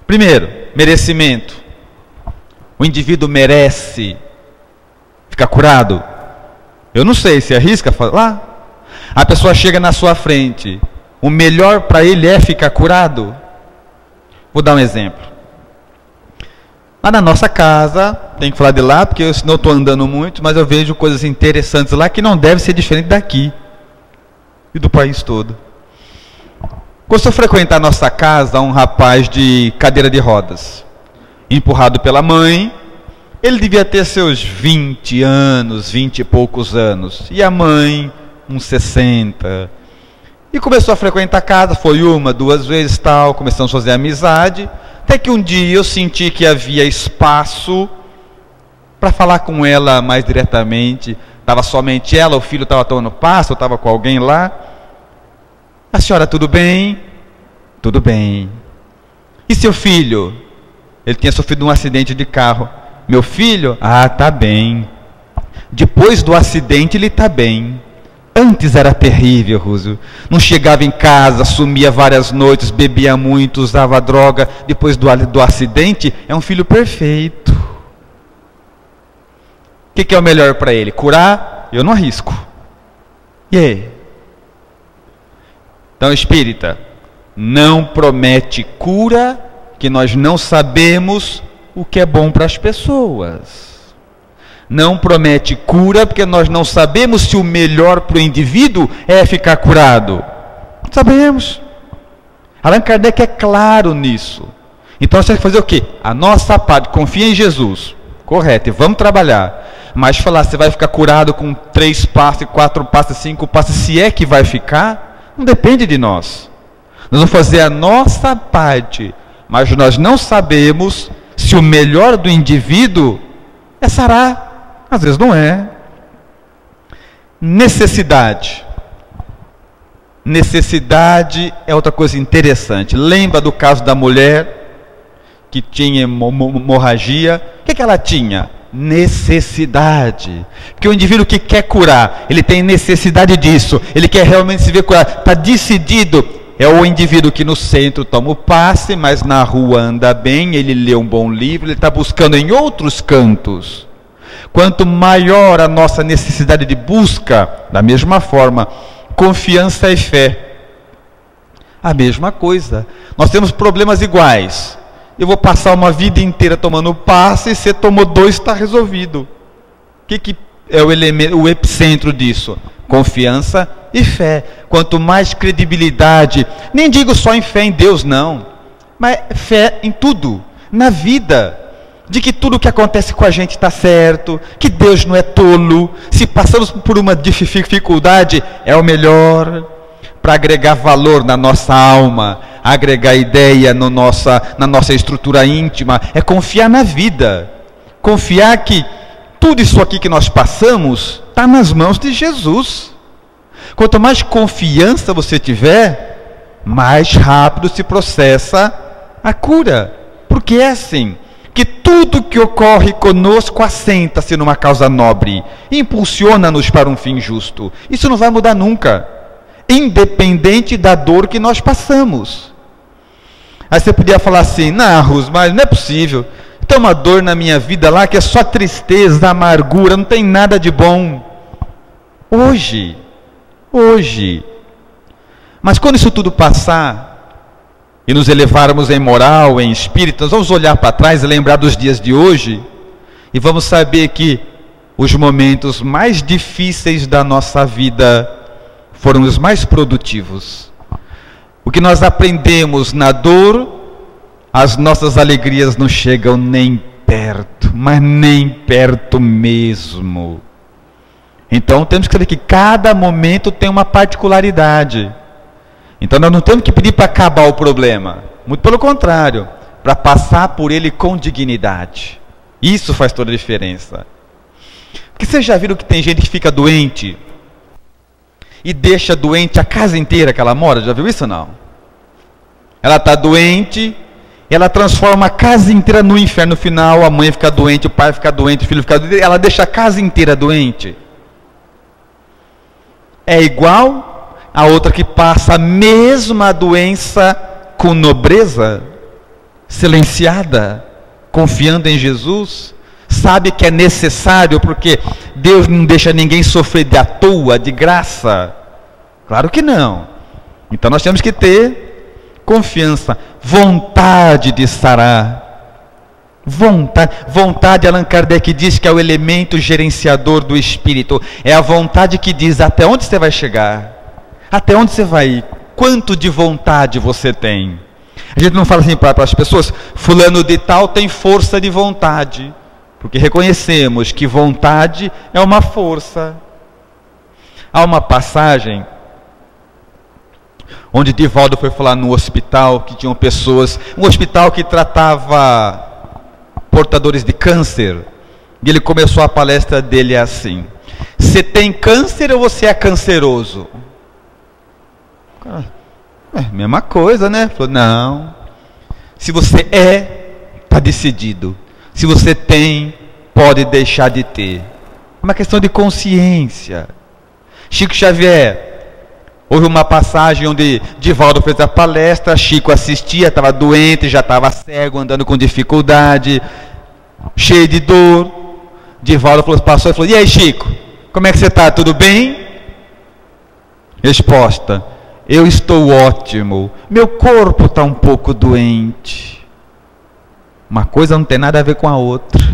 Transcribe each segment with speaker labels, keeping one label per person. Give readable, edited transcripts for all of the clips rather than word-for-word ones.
Speaker 1: Primeiro, merecimento. O indivíduo merece ficar curado? Eu não sei, se arrisca falar? A pessoa chega na sua frente, o melhor para ele é ficar curado? Vou dar um exemplo. Lá na nossa casa, tem que falar de lá, porque senão eu estou andando muito, mas eu vejo coisas interessantes lá que não deve ser diferente daqui e do país todo. Começou a frequentar a nossa casa um rapaz de cadeira de rodas, empurrado pela mãe. Ele devia ter seus 20 anos, 20 e poucos anos, e a mãe uns 60. E começou a frequentar a casa, foi uma, duas vezes, tal, começamos a fazer amizade, até que um dia eu senti que havia espaço para falar com ela mais diretamente. Estava somente ela, o filho estava tomando passo, eu estava com alguém lá. A senhora, tudo bem? Tudo bem. E seu filho? Ele tinha sofrido um acidente de carro. Meu filho? Ah, tá bem. Depois do acidente ele está bem. Antes era terrível, Rússio. Não chegava em casa, sumia várias noites, bebia muito, usava droga. Depois do acidente, é um filho perfeito. O que é o melhor para ele? Curar? Eu não arrisco. E aí? Então, espírita, não promete cura que nós não sabemos o que é bom para as pessoas. Não promete cura porque nós não sabemos se o melhor para o indivíduo é ficar curado. Sabemos. Allan Kardec é claro nisso. Então você tem que fazer o quê? A nossa parte, confia em Jesus. Correto, e vamos trabalhar. Mas falar, você vai ficar curado com 3 passos, 4 passos, 5 passos, se é que vai ficar, não depende de nós. Nós vamos fazer a nossa parte, mas nós não sabemos se o melhor do indivíduo é sarar. Às vezes não é. Necessidade. Necessidade é outra coisa interessante. Lembra do caso da mulher que tinha hemorragia? O que ela tinha? Necessidade. Porque o indivíduo que quer curar, ele tem necessidade disso, ele quer realmente se ver curado, está decidido. É o indivíduo que no centro toma o passe, mas na rua anda bem, ele lê um bom livro, ele está buscando em outros cantos. Quanto maior a nossa necessidade de busca, da mesma forma, confiança e fé. A mesma coisa. Nós temos problemas iguais. Eu vou passar uma vida inteira tomando passe, e você tomou 2, está resolvido. O que é o elemento, o epicentro disso? Confiança e fé. Quanto mais credibilidade, nem digo só em fé em Deus, não, mas fé em tudo, na vida, de que tudo que acontece com a gente está certo, que Deus não é tolo, se passamos por uma dificuldade, é o melhor, para agregar valor na nossa alma, agregar ideia na nossa estrutura íntima, é confiar na vida, confiar que tudo isso aqui que nós passamos está nas mãos de Jesus. Quanto mais confiança você tiver, mais rápido se processa a cura. Porque é assim, que tudo que ocorre conosco assenta-se numa causa nobre, impulsiona-nos para um fim justo. Isso não vai mudar nunca, independente da dor que nós passamos. Aí você podia falar assim, não, Rus, mas não é possível. Tem uma dor na minha vida lá que é só tristeza, amargura, não tem nada de bom. Hoje. Mas quando isso tudo passar e nos elevarmos em moral, em espírito, nós vamos olhar para trás e lembrar dos dias de hoje e vamos saber que os momentos mais difíceis da nossa vida foram os mais produtivos. O que nós aprendemos na dor, as nossas alegrias não chegam nem perto, mas nem perto mesmo. Então temos que saber que cada momento tem uma particularidade. Então nós não temos que pedir para acabar o problema, muito pelo contrário, para passar por ele com dignidade. Isso faz toda a diferença. Porque vocês já viram que tem gente que fica doente e deixa doente a casa inteira que ela mora? Já viu isso ou não? Ela está doente, ela transforma a casa inteira no inferno. No final a mãe fica doente, o pai fica doente, o filho fica doente, ela deixa a casa inteira doente. É igual a outra que passa a mesma doença com nobreza? silenciada, confiando em Jesus? Sabe que é necessário, porque Deus não deixa ninguém sofrer de à toa, de graça? Claro que não. Então nós temos que ter confiança, vontade de sarar. Vontade, Allan Kardec diz que é o elemento gerenciador do espírito. É a vontade que diz até onde você vai chegar, até onde você vai ir, quanto de vontade você tem. A gente não fala assim para as pessoas, fulano de tal tem força de vontade, porque reconhecemos que vontade é uma força. Há uma passagem onde Divaldo foi falar no hospital que tinham pessoas, um hospital que tratava portadores de câncer, e ele começou a palestra dele assim: você tem câncer ou você é canceroso? Mesma coisa, né? Falou, não, se você está decidido. Se você tem, pode deixar de ter. É uma questão de consciência. Chico Xavier, houve uma passagem onde Divaldo fez a palestra, Chico assistia, estava doente, já estava cego, andando com dificuldade, cheio de dor. Divaldo passou e falou, e aí Chico, como é que você está? Tudo bem? Resposta, eu estou ótimo, meu corpo está um pouco doente. Uma coisa não tem nada a ver com a outra.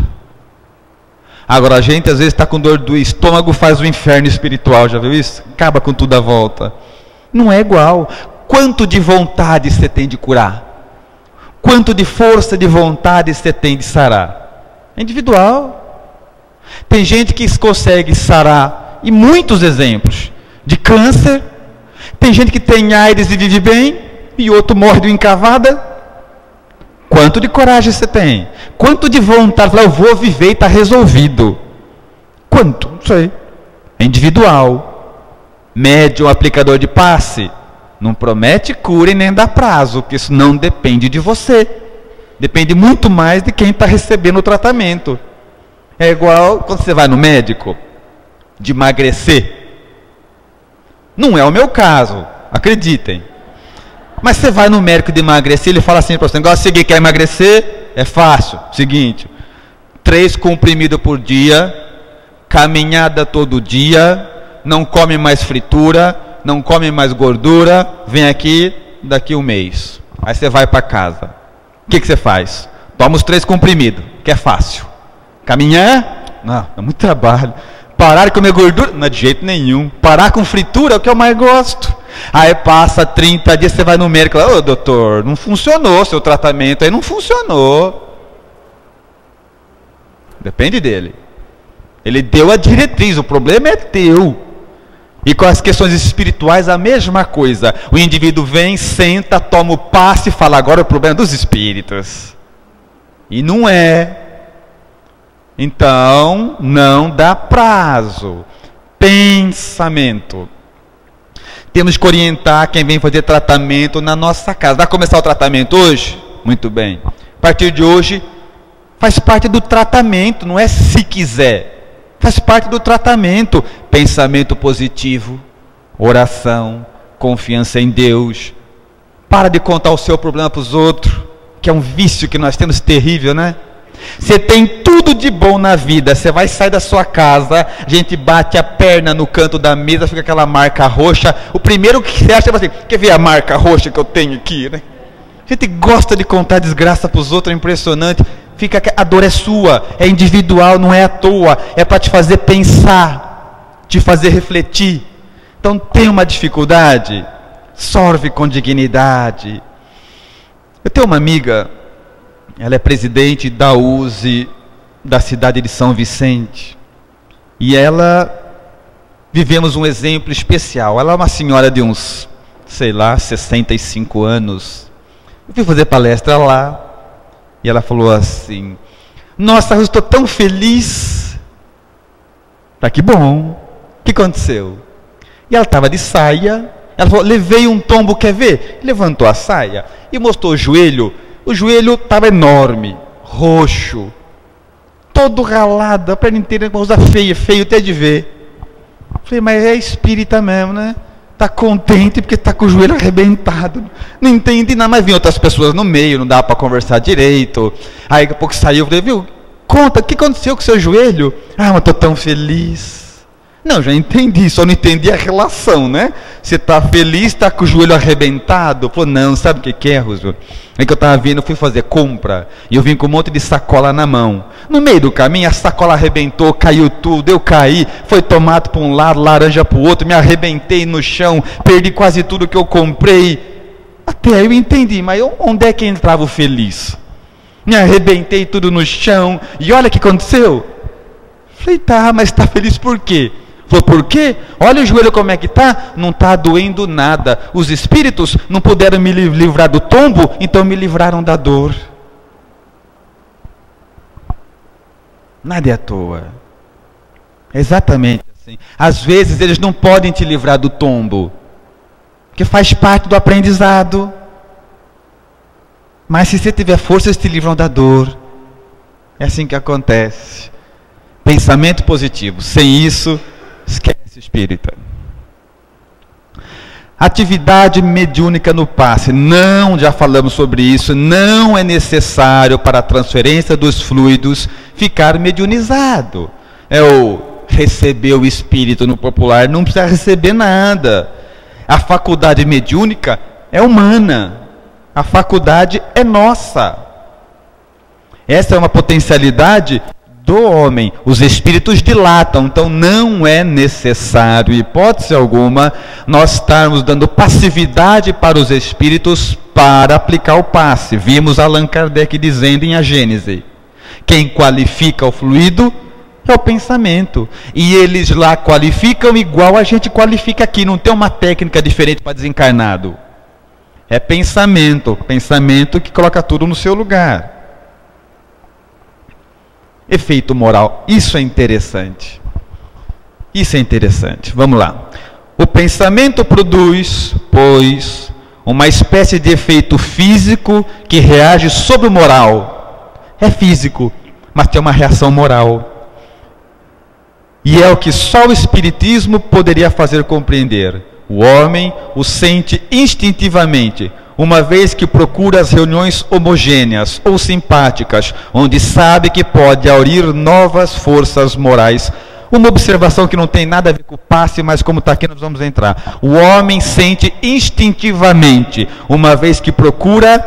Speaker 1: Agora a gente às vezes está com dor do estômago, faz o inferno espiritual, já viu isso? Acaba com tudo à volta. Não é igual. Quanto de vontade você tem de curar? Quanto de força de vontade você tem de sarar? É individual. Tem gente que consegue sarar, e muitos exemplos, de câncer. Tem gente que tem AIDS e vive bem, e outro morre de uma encravada. Quanto de coragem você tem? Quanto de vontade? Eu vou viver e está resolvido. Quanto? Não sei. É individual. Médium, aplicador de passe, não promete cura e nem dá prazo, porque isso não depende de você. Depende muito mais de quem está recebendo o tratamento. É igual quando você vai no médico de emagrecer. Não é o meu caso, acreditem. Mas você vai no médico de emagrecer, ele fala assim para você, negócio seguinte, quer emagrecer? É fácil, seguinte, 3 comprimidos por dia, caminhada todo dia, não come mais fritura, não come mais gordura, vem aqui daqui 1 mês. Aí você vai para casa. O que você faz? Toma os 3 comprimidos, que é fácil. Caminhar? Não, é muito trabalho. Parar de comer gordura? Não é de jeito nenhum. Parar com fritura é o que eu mais gosto. Aí passa 30 dias, você vai no médico, ô doutor, não funcionou seu tratamento, aí não funcionou. Depende dele. Ele deu a diretriz, o problema é teu. E com as questões espirituais a mesma coisa. O indivíduo vem, senta, toma o passe e fala, agora o problema é dos espíritos. E não é. Então, não dá prazo. Pensamento. Temos que orientar quem vem fazer tratamento na nossa casa. Vai começar o tratamento hoje? Muito bem. A partir de hoje, faz parte do tratamento, não é se quiser. Faz parte do tratamento. Pensamento positivo, oração, confiança em Deus. Para de contar o seu problema para os outros, que é um vício que nós temos terrível, né? Você tem tudo de bom na vida, você vai sair da sua casa, a gente bate a perna no canto da mesa, fica aquela marca roxa. O primeiro que você acha é assim, quer ver a marca roxa que eu tenho aqui, né? A gente gosta de contar desgraça para os outros, é impressionante. Fica, a dor é sua, é individual, não é à toa, é para te fazer pensar, te fazer refletir. Então tem uma dificuldade, sorve com dignidade. Eu tenho uma amiga, ela é presidente da USE da cidade de São Vicente. E ela, vivemos um exemplo especial. Ela é uma senhora de uns, sei lá, 65 anos. Eu fui fazer palestra lá. E ela falou assim, nossa, eu estou tão feliz. Tá, que bom. O que aconteceu? E ela estava de saia. Ela falou, levei um tombo, quer ver? Levantou a saia e mostrou o joelho. O joelho estava enorme, roxo, todo ralado, a perna inteira, uma coisa feia, feio até de ver. Falei, mas é espírita mesmo, né? está contente porque está com o joelho arrebentado, não entende nada, mas vinha outras pessoas no meio, não dava para conversar direito. Aí daqui a pouco saiu, falei, viu, conta, o que aconteceu com o seu joelho? Ah, mas estou tão feliz. Não, já entendi, só não entendi a relação, né? Você está feliz, está com o joelho arrebentado? Pô, não, sabe o que é, Roso? É que eu estava vindo, eu fui fazer compra, e eu vim com um monte de sacola na mão. No meio do caminho, a sacola arrebentou, caiu tudo, eu caí, foi tomate para um lado, laranja para o outro, me arrebentei no chão, perdi quase tudo que eu comprei. Até aí eu entendi, mas onde é que entrava o feliz? Me arrebentei tudo no chão, e olha o que aconteceu. Falei, tá, mas está feliz por quê? Falou, por quê? Olha o joelho como é que está, não está doendo nada. Os espíritos não puderam me livrar do tombo, então me livraram da dor. Nada é à toa. É exatamente assim. Às vezes eles não podem te livrar do tombo, porque faz parte do aprendizado. Mas se você tiver força, eles te livram da dor. É assim que acontece. Pensamento positivo. Sem isso, esquece, espírita. Atividade mediúnica no passe. Não, já falamos sobre isso, não é necessário para a transferência dos fluidos ficar mediunizado. É o receber o espírito no popular, não precisa receber nada. A faculdade mediúnica é humana. A faculdade é nossa. Essa é uma potencialidade do homem. Os espíritos dilatam, então não é necessário, hipótese alguma, nós estarmos dando passividade para os espíritos para aplicar o passe. Vimos Allan Kardec dizendo em A Gênese, quem qualifica o fluido é o pensamento, e eles lá qualificam igual a gente qualifica aqui, não tem uma técnica diferente para desencarnado. É pensamento, pensamento que coloca tudo no seu lugar. Efeito moral, isso é interessante. Isso é interessante. Vamos lá. O pensamento produz, pois, uma espécie de efeito físico que reage sobre o moral. É físico, mas tem uma reação moral. E é o que só o Espiritismo poderia fazer compreender. O homem o sente instintivamente, uma vez que procura as reuniões homogêneas ou simpáticas, onde sabe que pode aurir novas forças morais. Uma observação que não tem nada a ver com o passe, mas como está aqui nós vamos entrar. O homem sente instintivamente, uma vez que procura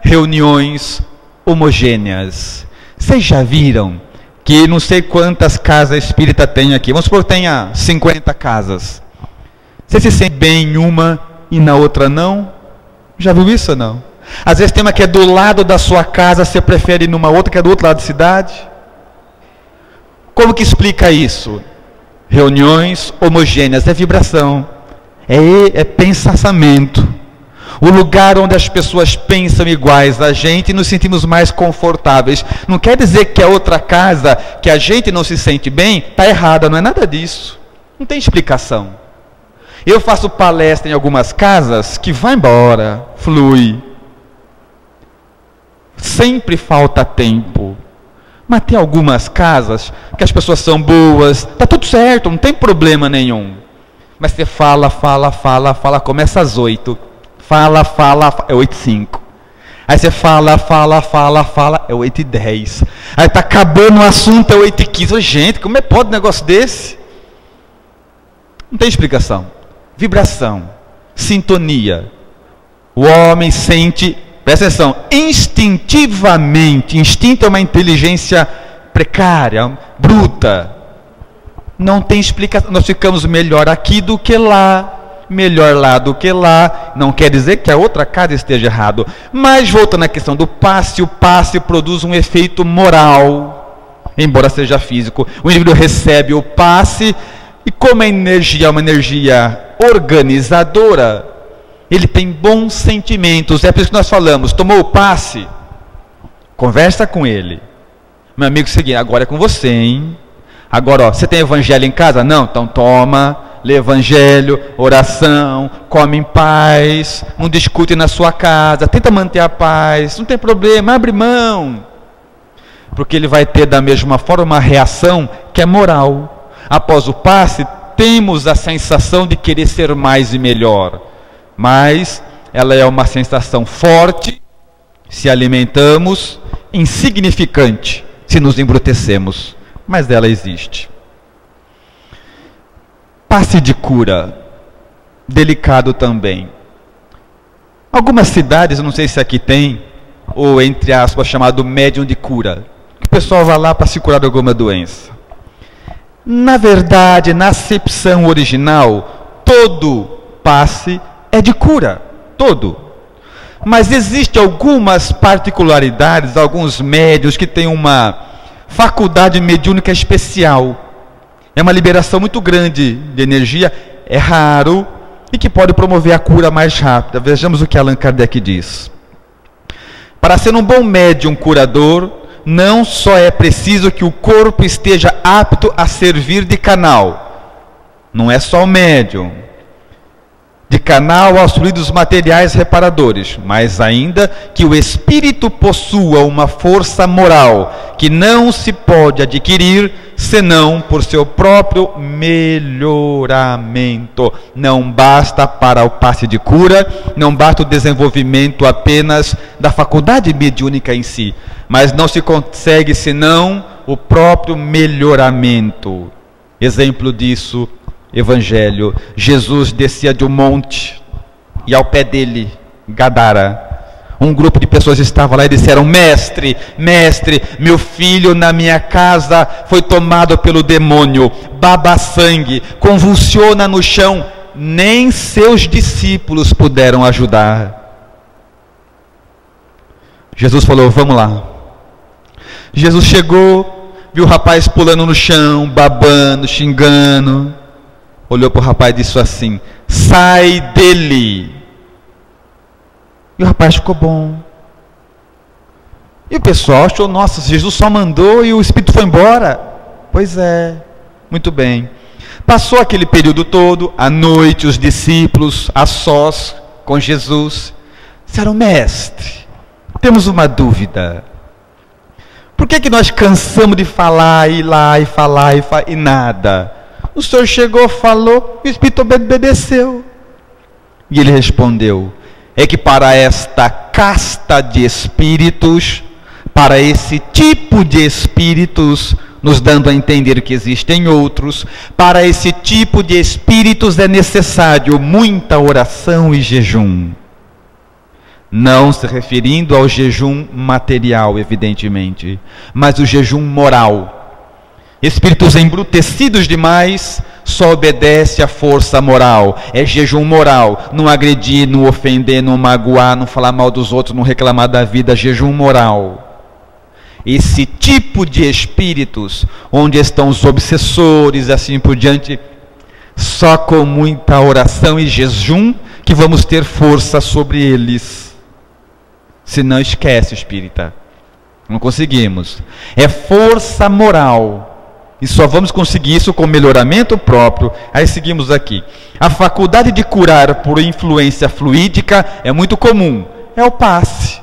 Speaker 1: reuniões homogêneas. Vocês já viram que não sei quantas casas espírita tem aqui? Vamos supor que tenha 50 casas. Você se sente bem em uma e na outra não? Já viu isso ou não? Às vezes tem uma que é do lado da sua casa, você prefere ir numa outra que é do outro lado da cidade. Como que explica isso? Reuniões homogêneas, é vibração, é pensamento. O lugar onde as pessoas pensam iguais a gente e nos sentimos mais confortáveis. Não quer dizer que a outra casa, que a gente não se sente bem, está errada, não é nada disso. Não tem explicação. Eu faço palestra em algumas casas que vai embora, flui. Sempre falta tempo. Mas tem algumas casas que as pessoas são boas, está tudo certo, não tem problema nenhum. Mas você fala, começa às 8. Fala, é 8h05. Aí você fala, é 8h10. Aí está acabando o assunto, é 8h15. Gente, como é que pode um negócio desse? Não tem explicação. Vibração, sintonia. O homem sente, presta atenção, instintivamente. Instinto é uma inteligência precária, bruta. Não tem explicação. Nós ficamos melhor aqui do que lá, melhor lá do que lá. Não quer dizer que a outra casa esteja errado. Mas voltando à questão do passe, o passe produz um efeito moral, embora seja físico. O indivíduo recebe o passe e como a energia é uma energia organizadora, ele tem bons sentimentos. É por isso que nós falamos, tomou o passe, conversa com ele. Meu amigo, seguinte, agora é com você, hein? Agora, ó, você tem evangelho em casa? Não? Então toma, lê evangelho, oração, come em paz, não discute na sua casa, tenta manter a paz, não tem problema, abre mão. Porque ele vai ter da mesma forma uma reação que é moral. Após o passe, temos a sensação de querer ser mais e melhor, mas ela é uma sensação forte se alimentamos, insignificante se nos embrutecemos, mas ela existe. Passe de cura, delicado também. Algumas cidades, não sei se aqui tem, ou entre aspas, chamado médium de cura, que o pessoal vai lá para se curar de alguma doença. Na verdade, na acepção original, todo passe é de cura, todo. Mas existem algumas particularidades, alguns médiuns que têm uma faculdade mediúnica especial. É uma liberação muito grande de energia, é raro e que pode promover a cura mais rápida. Vejamos o que Allan Kardec diz. Para ser um bom médium curador, não só é preciso que o corpo esteja apto a servir de canal. Não é só o médium. De canal aos fluidos materiais reparadores, mas ainda que o espírito possua uma força moral que não se pode adquirir senão por seu próprio melhoramento. Não basta para o passe de cura, não basta o desenvolvimento apenas da faculdade mediúnica em si, mas não se consegue senão o próprio melhoramento. Exemplo disso, Evangelho. Jesus descia de um monte e ao pé dele, Gadara, um grupo de pessoas estava lá e disseram: mestre, mestre, meu filho na minha casa foi tomado pelo demônio, baba sangue, convulsiona no chão, nem seus discípulos puderam ajudar. Jesus falou: vamos lá. Jesus chegou, viu o rapaz pulando no chão, babando, xingando, olhou para o rapaz e disse assim: sai dele. E o rapaz ficou bom. E o pessoal achou: nossa, Jesus só mandou e o espírito foi embora. Pois é, muito bem. Passou aquele período todo, à noite, os discípulos a sós com Jesus disseram: mestre, temos uma dúvida. Por que nós cansamos de falar e ir lá e falar e nada? O Senhor chegou, falou, o Espírito obedeceu. E ele respondeu: é que para esta casta de espíritos, para esse tipo de espíritos, nos dando a entender que existem outros, para esse tipo de espíritos é necessário muita oração e jejum. Não se referindo ao jejum material, evidentemente, mas o jejum moral. Espíritos embrutecidos demais só obedece à força moral. É jejum moral. Não agredir, não ofender, não magoar, não falar mal dos outros, não reclamar da vida. Jejum moral. Esse tipo de espíritos, onde estão os obsessores, assim por diante, só com muita oração e jejum que vamos ter força sobre eles. Se não, esquece, espírita. Não conseguimos. É força moral. E só vamos conseguir isso com melhoramento próprio. Aí seguimos aqui. A faculdade de curar por influência fluídica é muito comum. É o passe.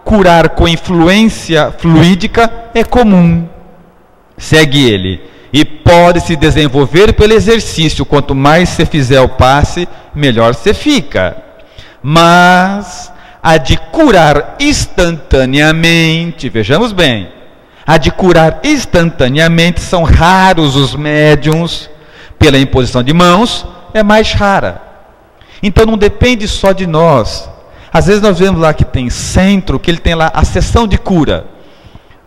Speaker 1: Curar com influência fluídica é comum. Segue ele. E pode se desenvolver pelo exercício. Quanto mais você fizer o passe, melhor você fica. Mas a de curar instantaneamente, vejamos bem, a de curar instantaneamente, são raros os médiuns, pela imposição de mãos, é mais rara. Então não depende só de nós. Às vezes nós vemos lá que tem centro, que ele tem lá a sessão de cura.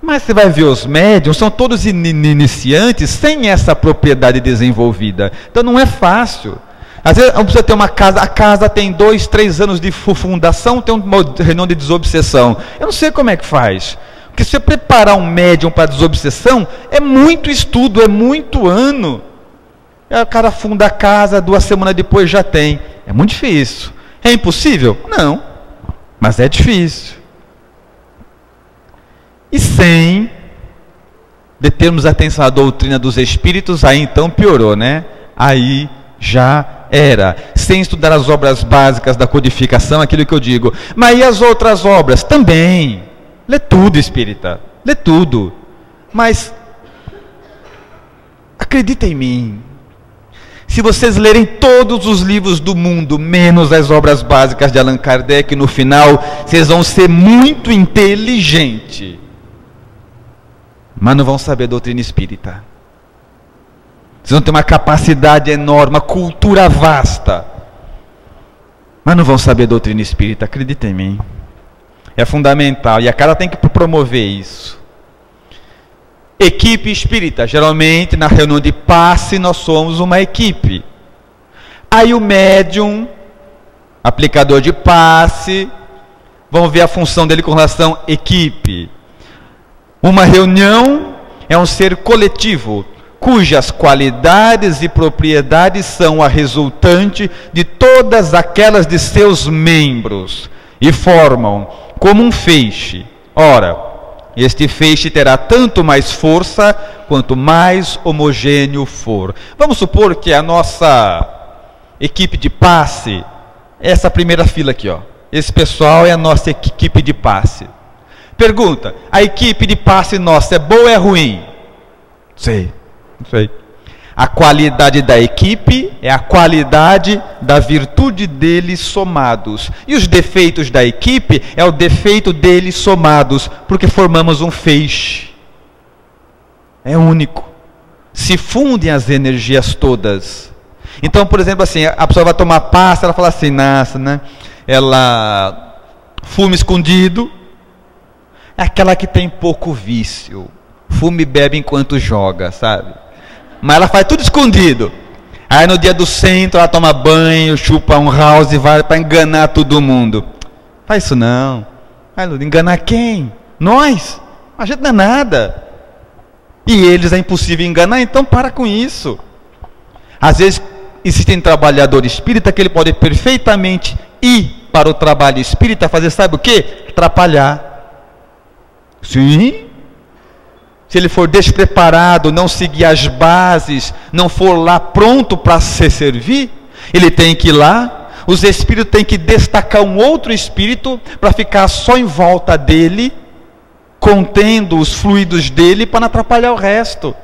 Speaker 1: Mas você vai ver os médiuns, são todos iniciantes, sem essa propriedade desenvolvida. Então não é fácil. Às vezes não precisa ter uma casa, a casa tem 2, 3 anos de fundação, tem uma reunião de desobsessão. Eu não sei como é que faz. Porque se você preparar um médium para desobsessão, é muito estudo, é muito ano. Aí o cara funda a casa, 2 semanas depois já tem. É muito difícil. É impossível? Não. Mas é difícil. E sem determos atenção à doutrina dos espíritos, aí então piorou, né? Aí já era. Sem estudar as obras básicas da codificação, aquilo que eu digo. Mas e as outras obras? Também. Lê tudo, espírita. Lê tudo. Mas Acredita em mim. Se vocês lerem todos os livros do mundo, menos as obras básicas de Allan Kardec, no final, vocês vão ser muito inteligentes, mas não vão saber a doutrina espírita. Vocês vão ter uma capacidade enorme, uma cultura vasta, mas não vão saber a doutrina espírita. Acredita em mim. É fundamental, e a cara tem que promover isso. Equipe espírita, geralmente na reunião de passe nós somos uma equipe. Aí o médium, aplicador de passe, vamos ver a função dele com relação à equipe. Uma reunião é um ser coletivo, cujas qualidades e propriedades são a resultante de todas aquelas de seus membros e formam como um feixe. Ora, este feixe terá tanto mais força quanto mais homogêneo for. Vamos supor que a nossa equipe de passe é essa primeira fila aqui, ó. Esse pessoal é a nossa equipe de passe. Pergunta: a equipe de passe nossa é boa ou é ruim? Sei. A qualidade da equipe é a qualidade da virtude deles somados. E os defeitos da equipe é o defeito deles somados, porque formamos um feixe. É único. Se fundem as energias todas. Então, por exemplo, assim, a pessoa vai tomar pasta, ela fala assim, nossa, né? Ela fuma escondido. É aquela que tem pouco vício. Fuma e bebe enquanto joga, sabe? Mas ela faz tudo escondido. Aí no dia do centro ela toma banho, chupa um house e vai para enganar todo mundo. Faz isso não. Vai enganar quem? Nós. A gente não é nada. E eles é impossível enganar, então para com isso. Às vezes existem trabalhador espírita que ele pode perfeitamente ir para o trabalho espírita fazer, sabe o quê? Atrapalhar. Sim. Se ele for despreparado, não seguir as bases, não for lá pronto para se servir, ele tem que ir lá, os espíritos têm que destacar um outro espírito para ficar só em volta dele, contendo os fluidos dele para não atrapalhar o resto.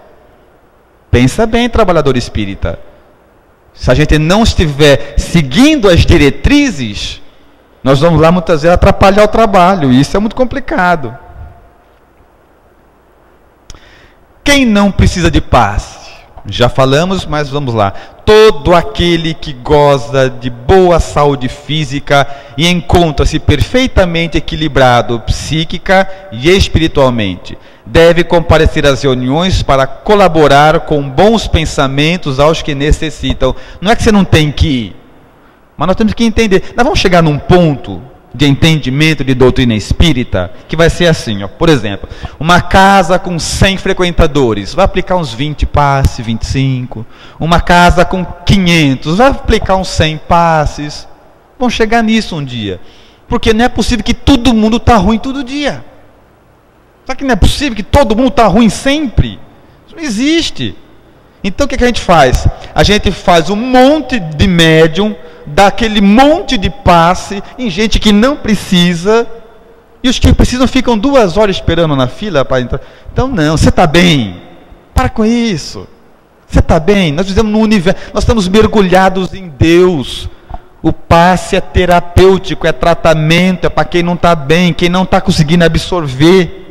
Speaker 1: Pensa bem, trabalhador espírita. Se a gente não estiver seguindo as diretrizes, nós vamos lá muitas vezes atrapalhar o trabalho, e isso é muito complicado. Quem não precisa de paz? Já falamos, mas vamos lá. Todo aquele que goza de boa saúde física e encontra-se perfeitamente equilibrado psíquica e espiritualmente, deve comparecer às reuniões para colaborar com bons pensamentos aos que necessitam. Não é que você não tem que ir, mas nós temos que entender. Nós vamos chegar num ponto de entendimento de doutrina espírita, que vai ser assim, ó. Por exemplo, uma casa com 100 frequentadores, vai aplicar uns 20 passes, 25. Uma casa com 500, vai aplicar uns 100 passes. Vamos chegar nisso um dia. Porque não é possível que todo mundo está ruim todo dia. Sabe que não é possível que todo mundo está ruim sempre? Isso não existe. Então o que a gente faz? A gente faz um monte de médium, dá aquele monte de passe em gente que não precisa, e os que precisam ficam 2 horas esperando na fila para entrar. Então não, você está bem, para com isso, você está bem, nós vivemos no universo, nós estamos mergulhados em Deus. O passe é terapêutico, é tratamento, é para quem não está bem, quem não está conseguindo absorver.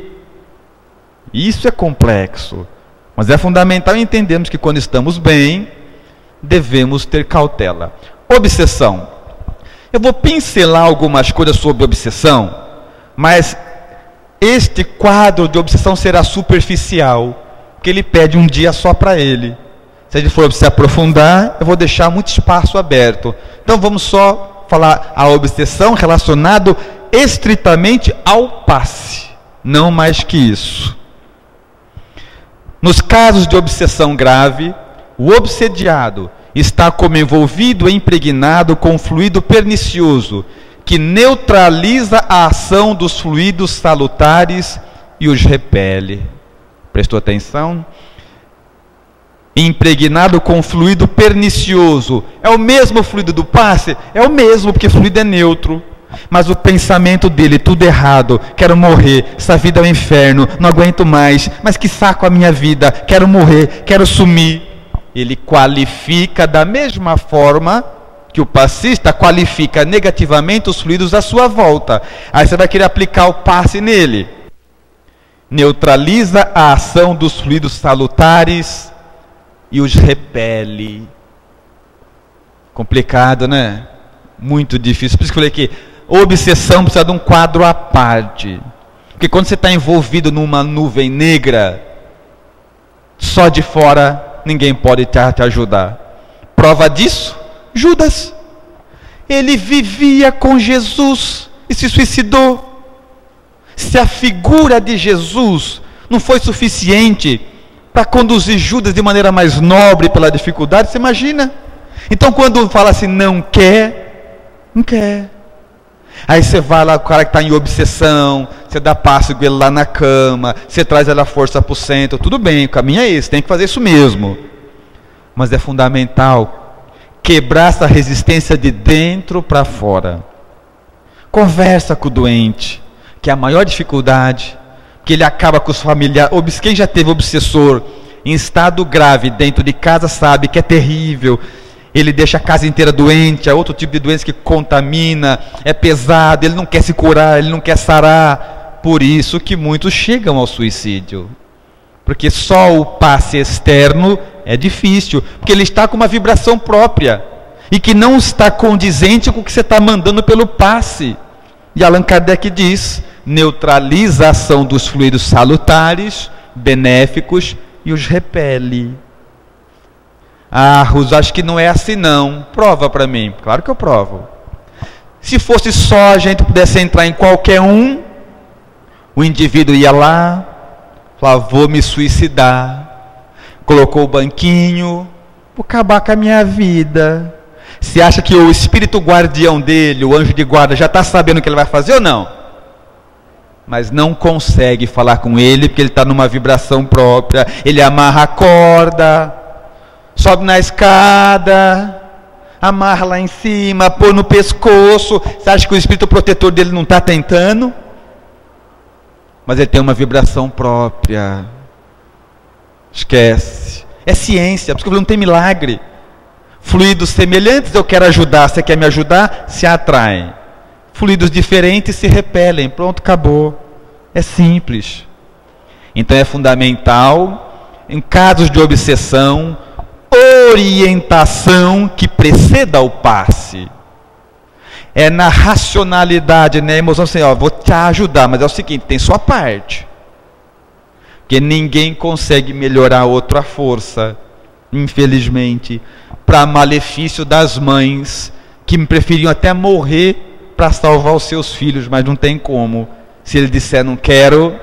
Speaker 1: Isso é complexo, mas é fundamental entendermos que quando estamos bem, devemos ter cautela. Obsessão. Eu vou pincelar algumas coisas sobre obsessão, mas este quadro de obsessão será superficial, porque ele pede um dia só para ele. Se a gente for se aprofundar, eu vou deixar muito espaço aberto. Então vamos só falar a obsessão relacionado estritamente ao passe, não mais que isso. Nos casos de obsessão grave, o obsediado está como envolvido e impregnado com um fluido pernicioso, que neutraliza a ação dos fluidos salutares e os repele. Prestou atenção? Impregnado com fluido pernicioso. É o mesmo fluido do passe? É o mesmo, porque fluido é neutro. Mas o pensamento dele, tudo errado, quero morrer, essa vida é um inferno, não aguento mais, mas que saco a minha vida, quero morrer, quero sumir. Ele qualifica da mesma forma que o passista qualifica negativamente os fluidos à sua volta. Aí você vai querer aplicar o passe nele. Neutraliza a ação dos fluidos salutares e os repele. Complicado, né? Muito difícil. Por isso que eu falei que obsessão precisa de um quadro à parte. Porque quando você está envolvido numa nuvem negra, só de fora ninguém pode te ajudar. Prova disso? Judas. Ele vivia com Jesus e se suicidou. Se a figura de Jesus não foi suficiente para conduzir Judas de maneira mais nobre pela dificuldade, você imagina? Então quando fala assim, não quer, não quer. Aí você vai lá, o cara que está em obsessão, você dá passo com ele lá na cama, você traz ela à força para o centro, tudo bem, o caminho é esse, tem que fazer isso mesmo. Mas é fundamental quebrar essa resistência de dentro para fora. Conversa com o doente, que é a maior dificuldade, que ele acaba com os familiares. Quem já teve obsessor em estado grave dentro de casa sabe que é terrível. Ele deixa a casa inteira doente, é outro tipo de doença que contamina, é pesado, ele não quer se curar, ele não quer sarar. Por isso que muitos chegam ao suicídio. Porque só o passe externo é difícil, porque ele está com uma vibração própria, e que não está condizente com o que você está mandando pelo passe. E Allan Kardec diz, neutraliza a ação dos fluidos salutares, benéficos, e os repele. Ah, Rus, acho que não é assim não. Prova para mim. Claro que eu provo. Se fosse só a gente pudesse entrar em qualquer um, o indivíduo ia lá, falava, vou me suicidar. Colocou o banquinho, vou acabar com a minha vida. Você acha que o espírito guardião dele, o anjo de guarda, já está sabendo o que ele vai fazer ou não? Mas não consegue falar com ele, porque ele está numa vibração própria. Ele amarra a corda, sobe na escada, amarra lá em cima, põe no pescoço. Você acha que o espírito protetor dele não está tentando? Mas ele tem uma vibração própria. Esquece. É ciência, por isso que eu falei, não tem milagre. Fluidos semelhantes, eu quero ajudar, você quer me ajudar? Se atraem. Fluidos diferentes se repelem. Pronto, acabou. É simples. Então é fundamental, em casos de obsessão, orientação que preceda o passe. É na racionalidade, na emoção, assim, ó, vou te ajudar, mas é o seguinte, tem sua parte. Porque ninguém consegue melhorar outro à força, infelizmente, para malefício das mães, que preferiam até morrer para salvar os seus filhos, mas não tem como. Se ele disser não quero,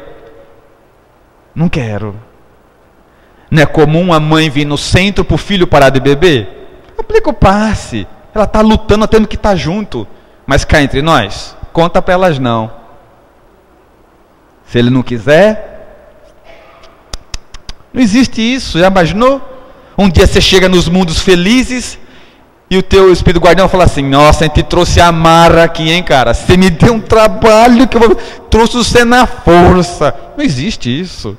Speaker 1: não quero. Não é comum a mãe vir no centro para o filho parar de beber? Aplica o passe. Ela está lutando, tendo que estar junto. Mas cá entre nós, conta para elas não. Se ele não quiser, não existe isso. Já imaginou? Um dia você chega nos mundos felizes e o teu espírito guardião fala assim, nossa, a gente trouxe a Mara aqui, hein, cara? Você me deu um trabalho que eu trouxe você na força. Não existe isso.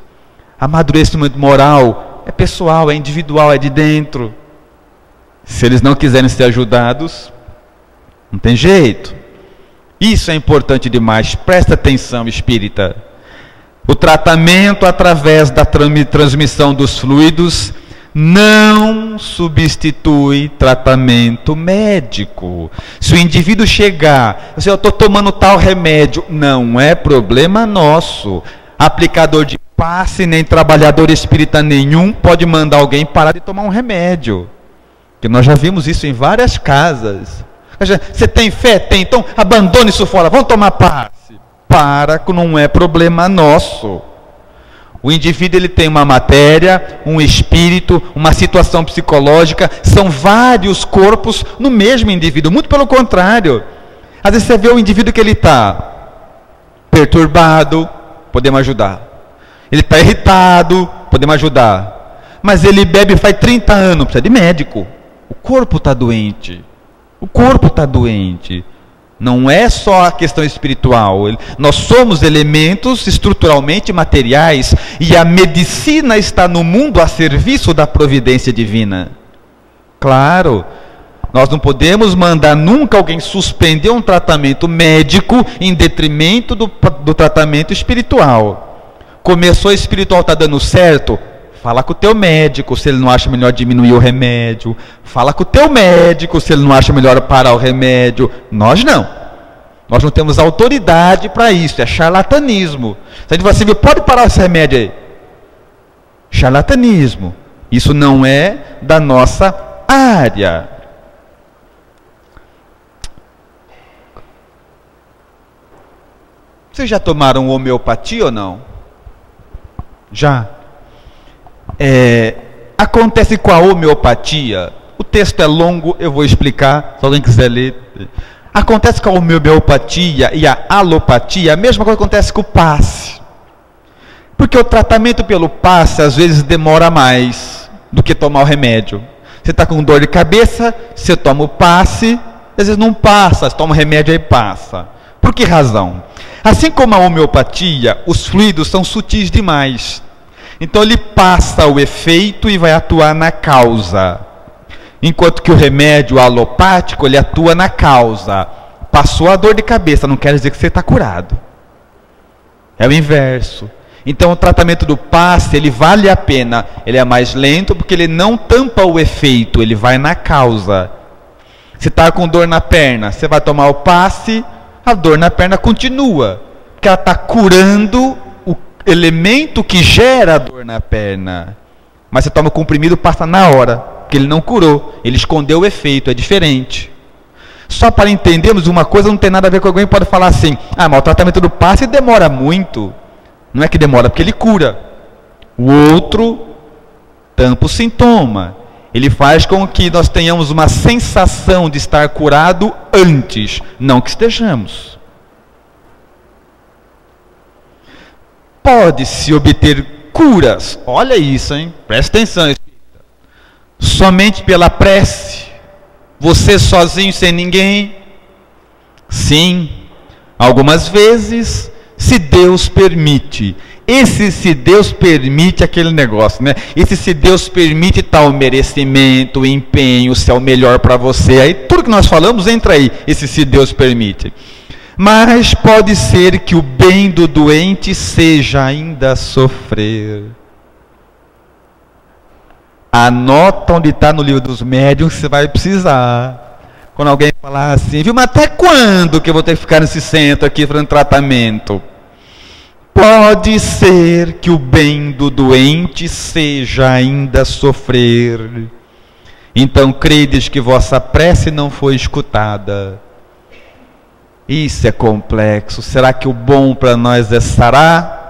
Speaker 1: Amadurecimento moral é pessoal, é individual, é de dentro. Se eles não quiserem ser ajudados, não tem jeito. Isso é importante demais. Presta atenção, espírita. O tratamento através da transmissão dos fluidos não substitui tratamento médico. Se o indivíduo chegar, eu estou tomando tal remédio, não é problema nosso. Aplicador de passe, nem trabalhador espírita nenhum pode mandar alguém parar de tomar um remédio. Que nós já vimos isso em várias casas. Você tem fé? Tem, então abandone isso fora, vamos tomar passe. Para, que não é problema nosso. O indivíduo ele tem uma matéria, um espírito, uma situação psicológica, são vários corpos no mesmo indivíduo, muito pelo contrário. Às vezes você vê o indivíduo que ele está perturbado, podemos ajudar. Ele está irritado, podemos ajudar. Mas ele bebe faz 30 anos, precisa de médico. O corpo está doente. O corpo está doente. Não é só a questão espiritual. Nós somos elementos estruturalmente materiais e a medicina está no mundo a serviço da providência divina. Claro, nós não podemos mandar nunca alguém suspender um tratamento médico em detrimento do tratamento espiritual. Começou espiritual, está dando certo? Fala com o teu médico se ele não acha melhor diminuir o remédio. Fala com o teu médico se ele não acha melhor parar o remédio. Nós não. Nós não temos autoridade para isso. É charlatanismo. Se a gente fala assim, pode parar esse remédio aí. Charlatanismo. Isso não é da nossa área. Vocês já tomaram homeopatia ou não? Já. Acontece com a homeopatia. O texto é longo, eu vou explicar, se alguém quiser ler. Acontece com a homeopatia e a alopatia, a mesma coisa acontece com o passe. Porque o tratamento pelo passe às vezes demora mais do que tomar o remédio. Você está com dor de cabeça, você toma o passe, às vezes não passa, você toma o remédio e passa. Por que razão? Assim como a homeopatia, os fluidos são sutis demais. Então ele passa o efeito e vai atuar na causa. Enquanto que o remédio alopático, ele atua na causa. Passou a dor de cabeça, não quer dizer que você está curado. É o inverso. Então o tratamento do passe, ele vale a pena. Ele é mais lento porque ele não tampa o efeito, ele vai na causa. Se está com dor na perna, você vai tomar o passe, a dor na perna continua. Porque ela está curando elemento que gera a dor na perna. Mas você toma o comprimido, passa na hora, porque ele não curou, ele escondeu o efeito, é diferente. Só para entendermos uma coisa, não tem nada a ver com alguém que pode falar assim, mas o tratamento do passe demora muito. Não é que demora, porque ele cura. O outro tampa o sintoma. Ele faz com que nós tenhamos uma sensação de estar curado antes, não que estejamos. Pode-se obter curas, olha isso, hein? Presta atenção, somente pela prece, você sozinho, sem ninguém? Sim, algumas vezes, se Deus permite. Esse se Deus permite aquele negócio, né? Esse se Deus permite tal merecimento, empenho, se é o melhor para você. Aí tudo que nós falamos entra aí, esse se Deus permite. Mas pode ser que o bem do doente seja ainda sofrer. Anota onde está no livro dos médiuns que você vai precisar. Quando alguém falar assim, viu, mas até quando que eu vou ter que ficar nesse centro aqui fazendo tratamento? Pode ser que o bem do doente seja ainda sofrer. Então credes que vossa prece não foi escutada. Isso é complexo. Será que o bom para nós é sarar?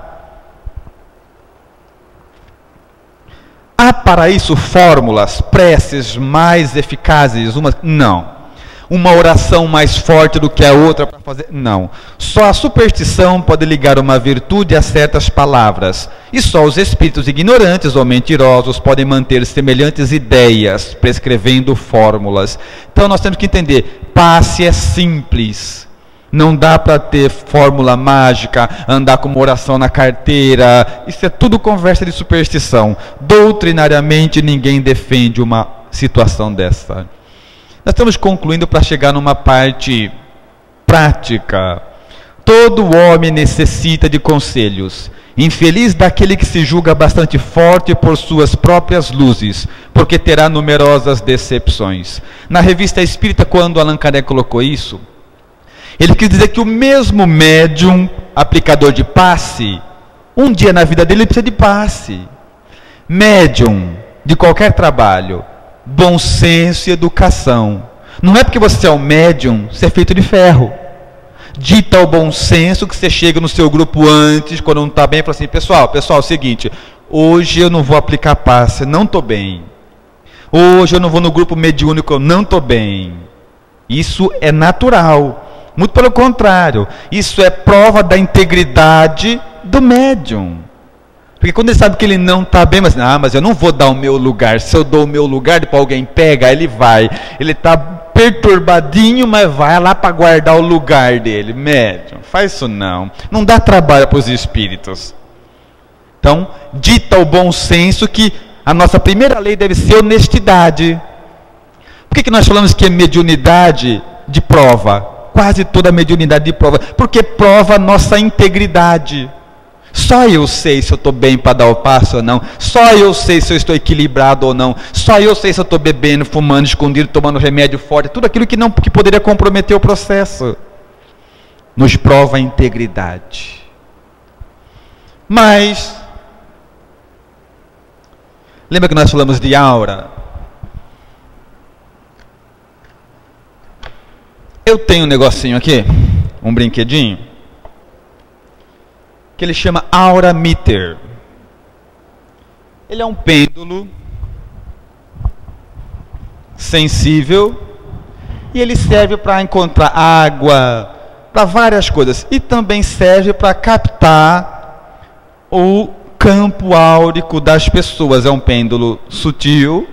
Speaker 1: Há para isso fórmulas, preces mais eficazes? Não. Uma oração mais forte do que a outra para fazer? Não. Só a superstição pode ligar uma virtude a certas palavras. E só os espíritos ignorantes ou mentirosos podem manter semelhantes ideias, prescrevendo fórmulas. Então nós temos que entender, passe é simples. Não dá para ter fórmula mágica, andar com uma oração na carteira. Isso é tudo conversa de superstição. Doutrinariamente ninguém defende uma situação dessa. Nós estamos concluindo para chegar numa parte prática. Todo homem necessita de conselhos. Infeliz daquele que se julga bastante forte por suas próprias luzes, porque terá numerosas decepções. Na revista Espírita, quando Allan Kardec colocou isso, ele quis dizer que o mesmo médium, aplicador de passe, um dia na vida dele ele precisa de passe. Médium de qualquer trabalho, bom senso e educação. Não é porque você é um médium, você é feito de ferro. Dita o bom senso que você chega no seu grupo antes, quando não está bem, e fala assim, pessoal, é o seguinte, hoje eu não vou aplicar passe, não estou bem. Hoje eu não vou no grupo mediúnico, eu não estou bem. Isso é natural. Muito pelo contrário, isso é prova da integridade do médium. Porque quando ele sabe que ele não está bem, mas eu não vou dar o meu lugar. Se eu dou o meu lugar, depois alguém pega, ele vai. Ele está perturbadinho, mas vai lá para guardar o lugar dele. Médium, faz isso não. Não dá trabalho para os espíritos. Então, dita o bom senso que a nossa primeira lei deve ser honestidade. Por que nós falamos que é mediunidade de prova? Quase toda mediunidade de prova. Porque prova a nossa integridade. Só eu sei se eu estou bem para dar o passo ou não. Só eu sei se eu estou equilibrado ou não. Só eu sei se eu estou bebendo, fumando, escondido, tomando remédio forte. Tudo aquilo que poderia comprometer o processo. Nos prova a integridade. Mas, lembra que nós falamos de aura? Eu tenho um negocinho aqui, um brinquedinho, que ele chama Aura Meter. Ele é um pêndulo sensível e ele serve para encontrar água, para várias coisas. E também serve para captar o campo áurico das pessoas. É um pêndulo sutil.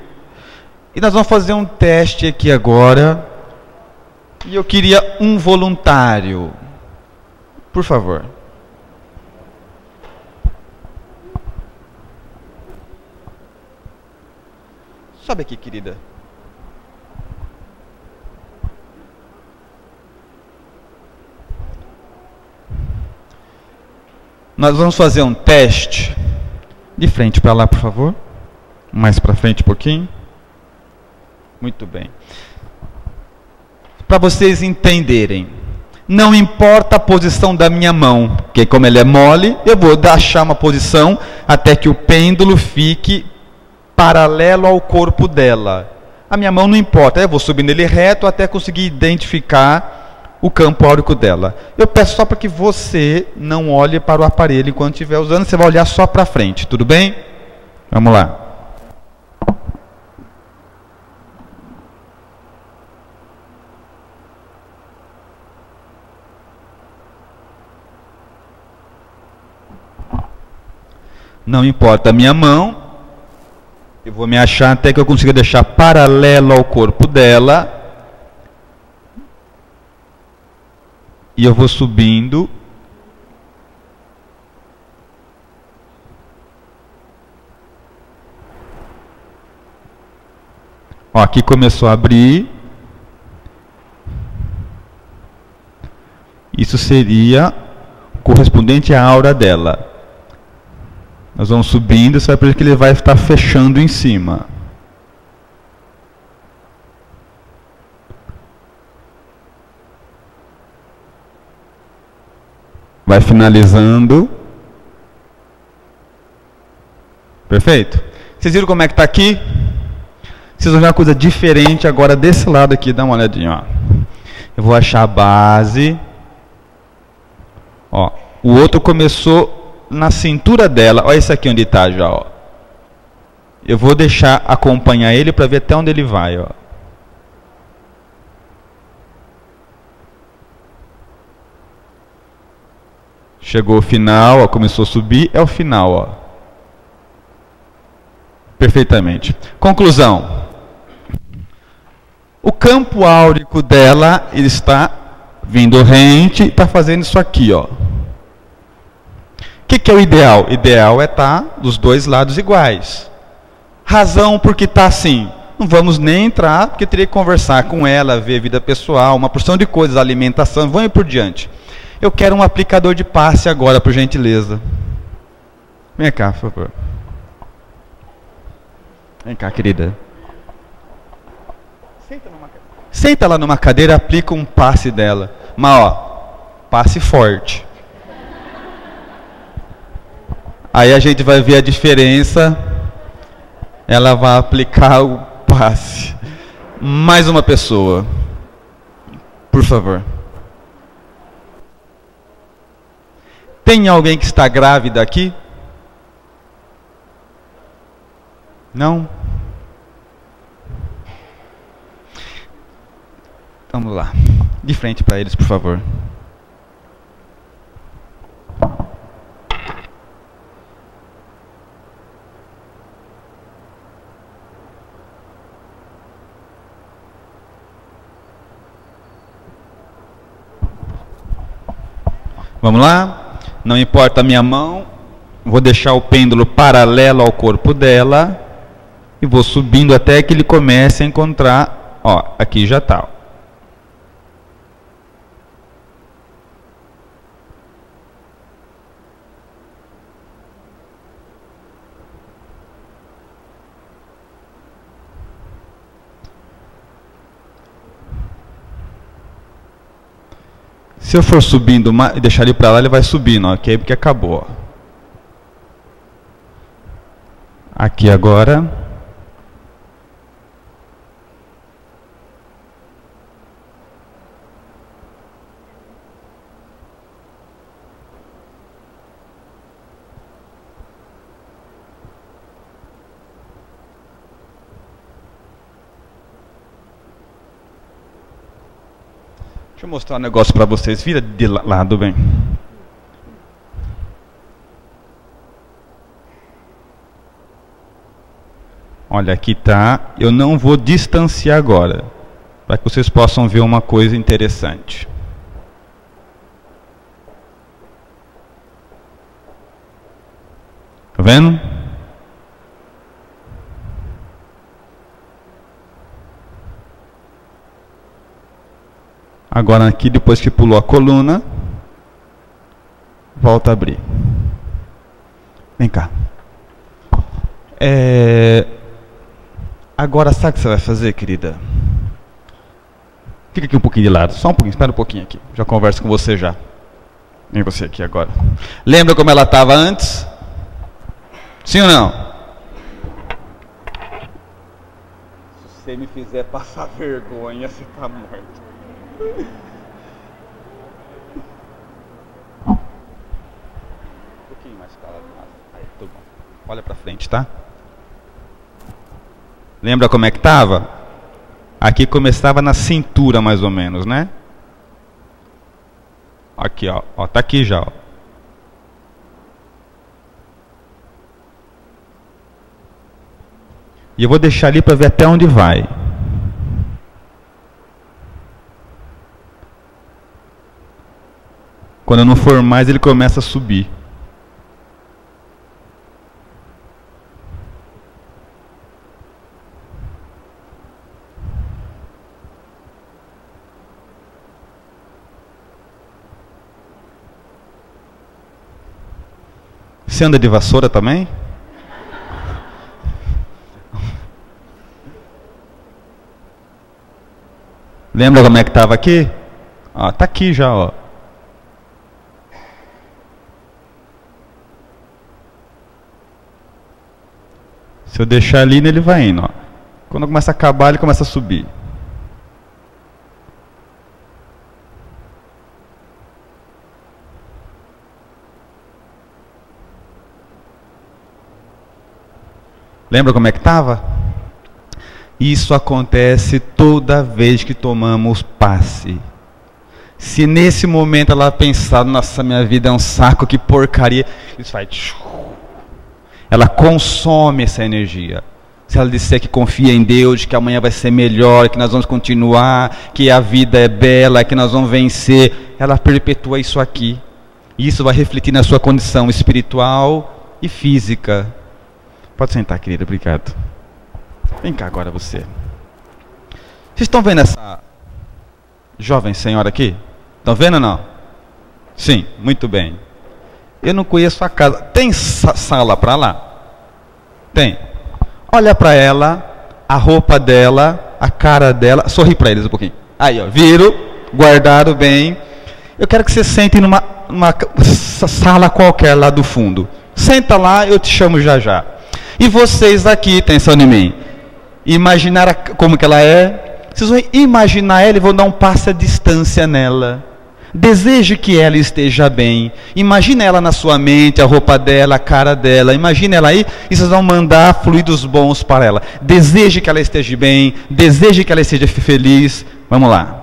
Speaker 1: E nós vamos fazer um teste aqui agora. E eu queria um voluntário. Por favor. Sobe aqui, querida. Nós vamos fazer um teste. De frente para lá, por favor. Mais para frente um pouquinho. Muito bem. Para vocês entenderem, não importa a posição da minha mão, porque como ele é mole, eu vou achar uma posição até que o pêndulo fique paralelo ao corpo dela. A minha mão não importa, eu vou subindo ele reto até conseguir identificar o campo áurico dela. Eu peço só para que você não olhe para o aparelho enquanto estiver usando, você vai olhar só para frente, tudo bem? Vamos lá. Não importa a minha mão, eu vou me achar até que eu consiga deixar paralelo ao corpo dela. E eu vou subindo. Ó, aqui começou a abrir. Isso seria correspondente à aura dela. Nós vamos subindo, você vai perceber que ele vai estar fechando em cima. Vai finalizando. Perfeito? Vocês viram como é que está aqui? Vocês vão ver uma coisa diferente agora desse lado aqui. Dá uma olhadinha. Ó. Eu vou achar a base. Ó, o outro começou na cintura dela. Olha esse aqui onde está já. Ó. Eu vou deixar acompanhar ele para ver até onde ele vai. Ó. Chegou o final, ó, começou a subir, é o final. Ó. Perfeitamente. Conclusão. O campo áurico dela, ele está vindo rente, está fazendo isso aqui. Ó. O que é o ideal? O ideal é estar dos dois lados iguais. Razão porque está assim. Não vamos nem entrar, porque teria que conversar com ela, ver vida pessoal, uma porção de coisas, alimentação, vamos por diante. Eu quero um aplicador de passe agora, por gentileza. Vem cá, por favor. Vem cá, querida. Senta lá numa cadeira, aplica um passe dela. Mas, ó, passe forte. Aí a gente vai ver a diferença. Ela vai aplicar o passe. Mais uma pessoa. Por favor. Tem alguém que está grávida aqui? Não? Vamos lá. De frente para eles, por favor. Vamos lá? Não importa a minha mão, vou deixar o pêndulo paralelo ao corpo dela e vou subindo até que ele comece a encontrar, ó, aqui já está. Se eu for subindo e deixar ele para lá, ele vai subindo, ok? Porque acabou. Aqui agora. Deixa eu mostrar um negócio para vocês. Vira de lado, bem. Olha, aqui tá. Eu não vou distanciar agora, para que vocês possam ver uma coisa interessante. Tá vendo? Agora aqui, depois que pulou a coluna, volta a abrir. Vem cá. Agora sabe o que você vai fazer, querida? Fica aqui um pouquinho de lado, só um pouquinho, espera um pouquinho aqui. Já converso com você já. Vem você aqui agora. Lembra como ela estava antes? Sim ou não? Se você me fizer passar vergonha, você está morto. Um pouquinho mais para lá. Aí, tudo bom. Olha para frente, tá? Lembra como é que estava? Aqui começava na cintura, mais ou menos, né? Aqui, ó. Ó, tá aqui já, ó. E eu vou deixar ali para ver até onde vai. Quando eu não for mais, ele começa a subir. Você anda de vassoura também? Lembra como é que estava aqui? Ó, tá aqui já, ó. Se eu deixar ali, ele vai indo, ó. Quando começa a acabar, ele começa a subir. Lembra como é que estava? Isso acontece toda vez que tomamos passe. Se nesse momento ela pensar, nossa, minha vida é um saco, que porcaria, isso vai... Ela consome essa energia. Se ela disser que confia em Deus, que amanhã vai ser melhor, que nós vamos continuar, que a vida é bela, que nós vamos vencer, ela perpetua isso aqui. E isso vai refletir na sua condição espiritual e física. Pode sentar, querida, obrigado. Vem cá agora você. Vocês estão vendo essa jovem senhora aqui? Estão vendo ou não? Sim, muito bem. Eu não conheço a casa. Tem sala para lá? Tem. Olha para ela, a roupa dela, a cara dela. Sorri para eles um pouquinho. Aí, ó, viram, guardaram bem. Eu quero que você sente numa sala qualquer lá do fundo. Senta lá, eu te chamo já já. E vocês aqui, atenção em mim. Imaginar como que ela é. Vocês vão imaginar ela e vão dar um passo à distância nela. Deseje que ela esteja bem. Imagine ela na sua mente, a roupa dela, a cara dela. Imagine ela aí e vocês vão mandar fluidos bons para ela. Deseje que ela esteja bem. Deseje que ela esteja feliz. Vamos lá.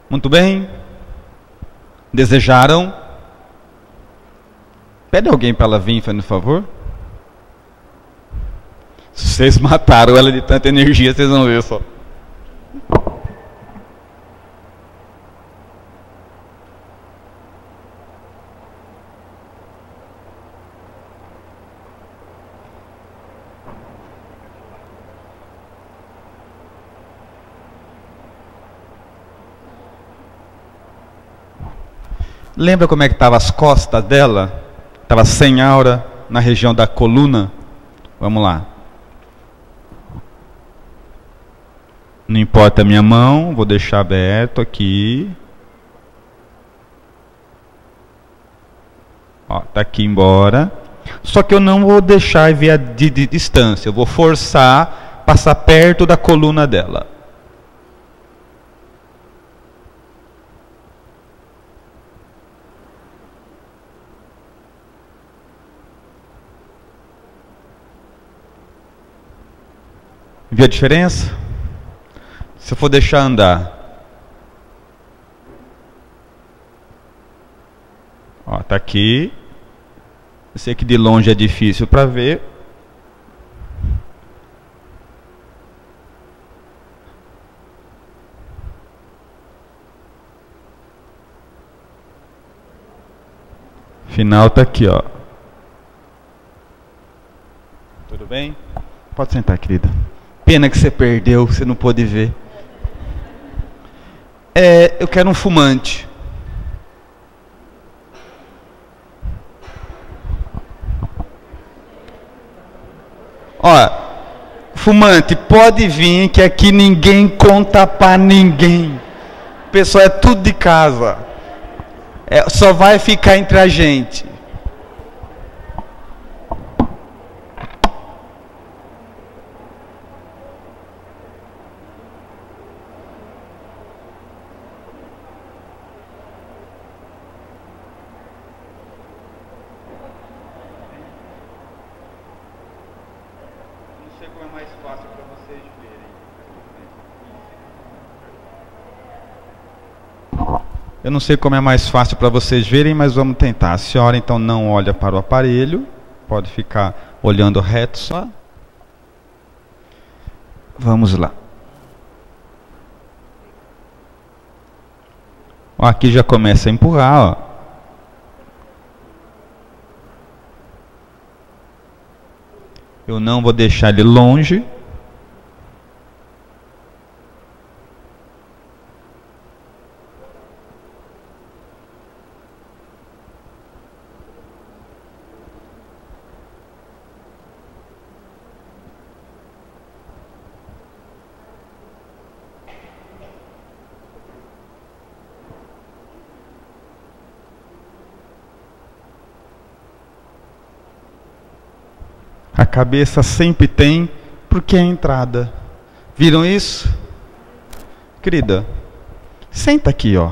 Speaker 1: Muito bem. Desejaram? Pede alguém para ela vir, fazendo favor. Se vocês mataram ela de tanta energia, vocês vão ver só. Lembra como é que estavam as costas dela? Estava sem aura na região da coluna. Vamos lá. Não importa a minha mão, vou deixar aberto aqui. Ó, tá aqui embora. Só que eu não vou deixar via de distância. Eu vou forçar passar perto da coluna dela. Viu a diferença? Se eu for deixar andar. Ó, tá aqui. Eu sei que de longe é difícil para ver. Final tá aqui, ó. Tudo bem? Pode sentar, querida. Pena que você perdeu, você não pôde ver. Eu quero um fumante. Ó, fumante, pode vir que aqui ninguém conta pra ninguém. O pessoal é tudo de casa. Só vai ficar entre a gente. Eu não sei como é mais fácil para vocês verem, mas vamos tentar. A senhora então não olha para o aparelho, pode ficar olhando reto só. Vamos lá. Ó, aqui já começa a empurrar, ó. Eu não vou deixar ele longe. A cabeça sempre tem, porque é a entrada. Viram isso? Querida, senta aqui, ó.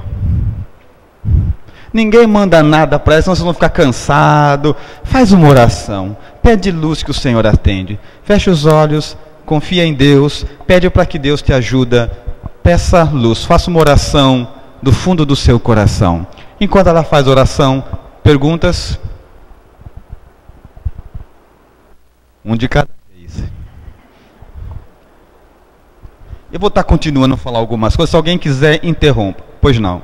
Speaker 1: Ninguém manda nada para ela, senão vocês vão ficar cansados. Faz uma oração. Pede luz que o Senhor atende. Fecha os olhos, confia em Deus, pede para que Deus te ajude. Peça luz, faça uma oração do fundo do seu coração. Enquanto ela faz oração, perguntas? Um de cada vez. Eu vou estar continuando a falar algumas coisas. Se alguém quiser, interrompa. Pois não.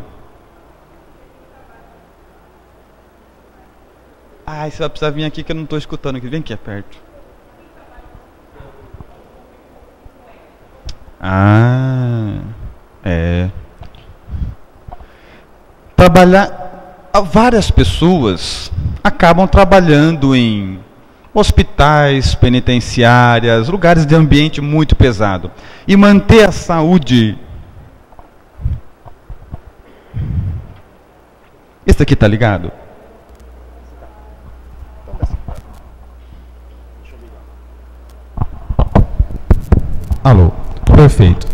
Speaker 1: Você vai precisar vir aqui que eu não estou escutando. Vem aqui, é perto. Várias pessoas acabam trabalhando em hospitais, penitenciárias, lugares de ambiente muito pesado. E manter a saúde. Esse aqui tá ligado? Alô, perfeito.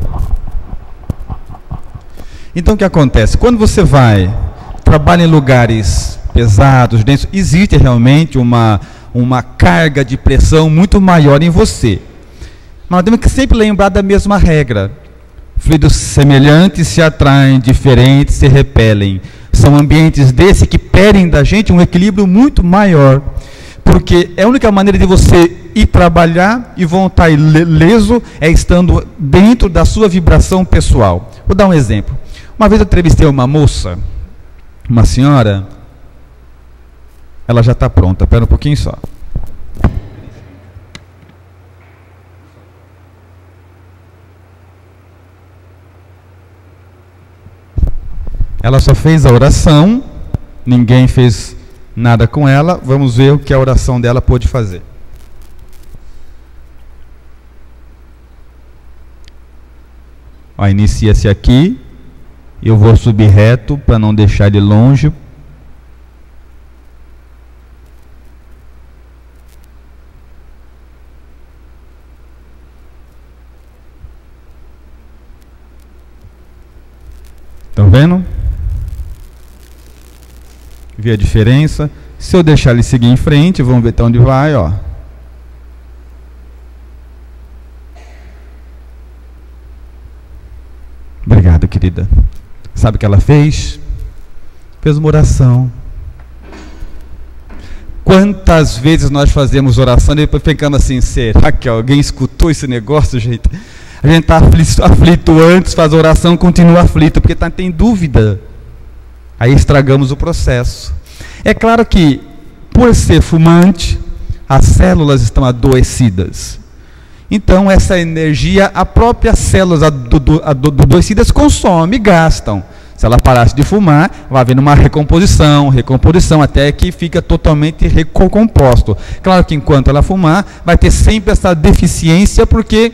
Speaker 1: Então o que acontece? Quando você trabalha em lugares pesados, densos, existe realmente uma carga de pressão muito maior em você. Mas nós temos que sempre lembrar da mesma regra. Fluidos semelhantes se atraem, diferentes se repelem. São ambientes desse que pedem da gente um equilíbrio muito maior. Porque é a única maneira de você ir trabalhar e voltar ileso é estando dentro da sua vibração pessoal. Vou dar um exemplo. Uma vez eu entrevistei uma moça, uma senhora. Ela já está pronta, espera um pouquinho só. Ela só fez a oração, ninguém fez nada com ela. Vamos ver o que a oração dela pôde fazer. Ó, inicia-se aqui. Eu vou subir reto para não deixar ele longe. Estão vendo? Vê a diferença? Se eu deixar ele seguir em frente, vamos ver até onde vai, ó. Obrigado, querida. Sabe o que ela fez? Fez uma oração. Quantas vezes nós fazemos oração e depois ficamos assim, será que alguém escutou esse negócio, gente? A gente está aflito antes, faz oração, continua aflito, porque tem dúvida. Aí estragamos o processo. É claro que, por ser fumante, as células estão adoecidas. Então, essa energia, a própria células adoecidas consome, gastam. Se ela parasse de fumar, vai haver uma recomposição, até que fica totalmente recomposto. Claro que enquanto ela fumar, vai ter sempre essa deficiência, porque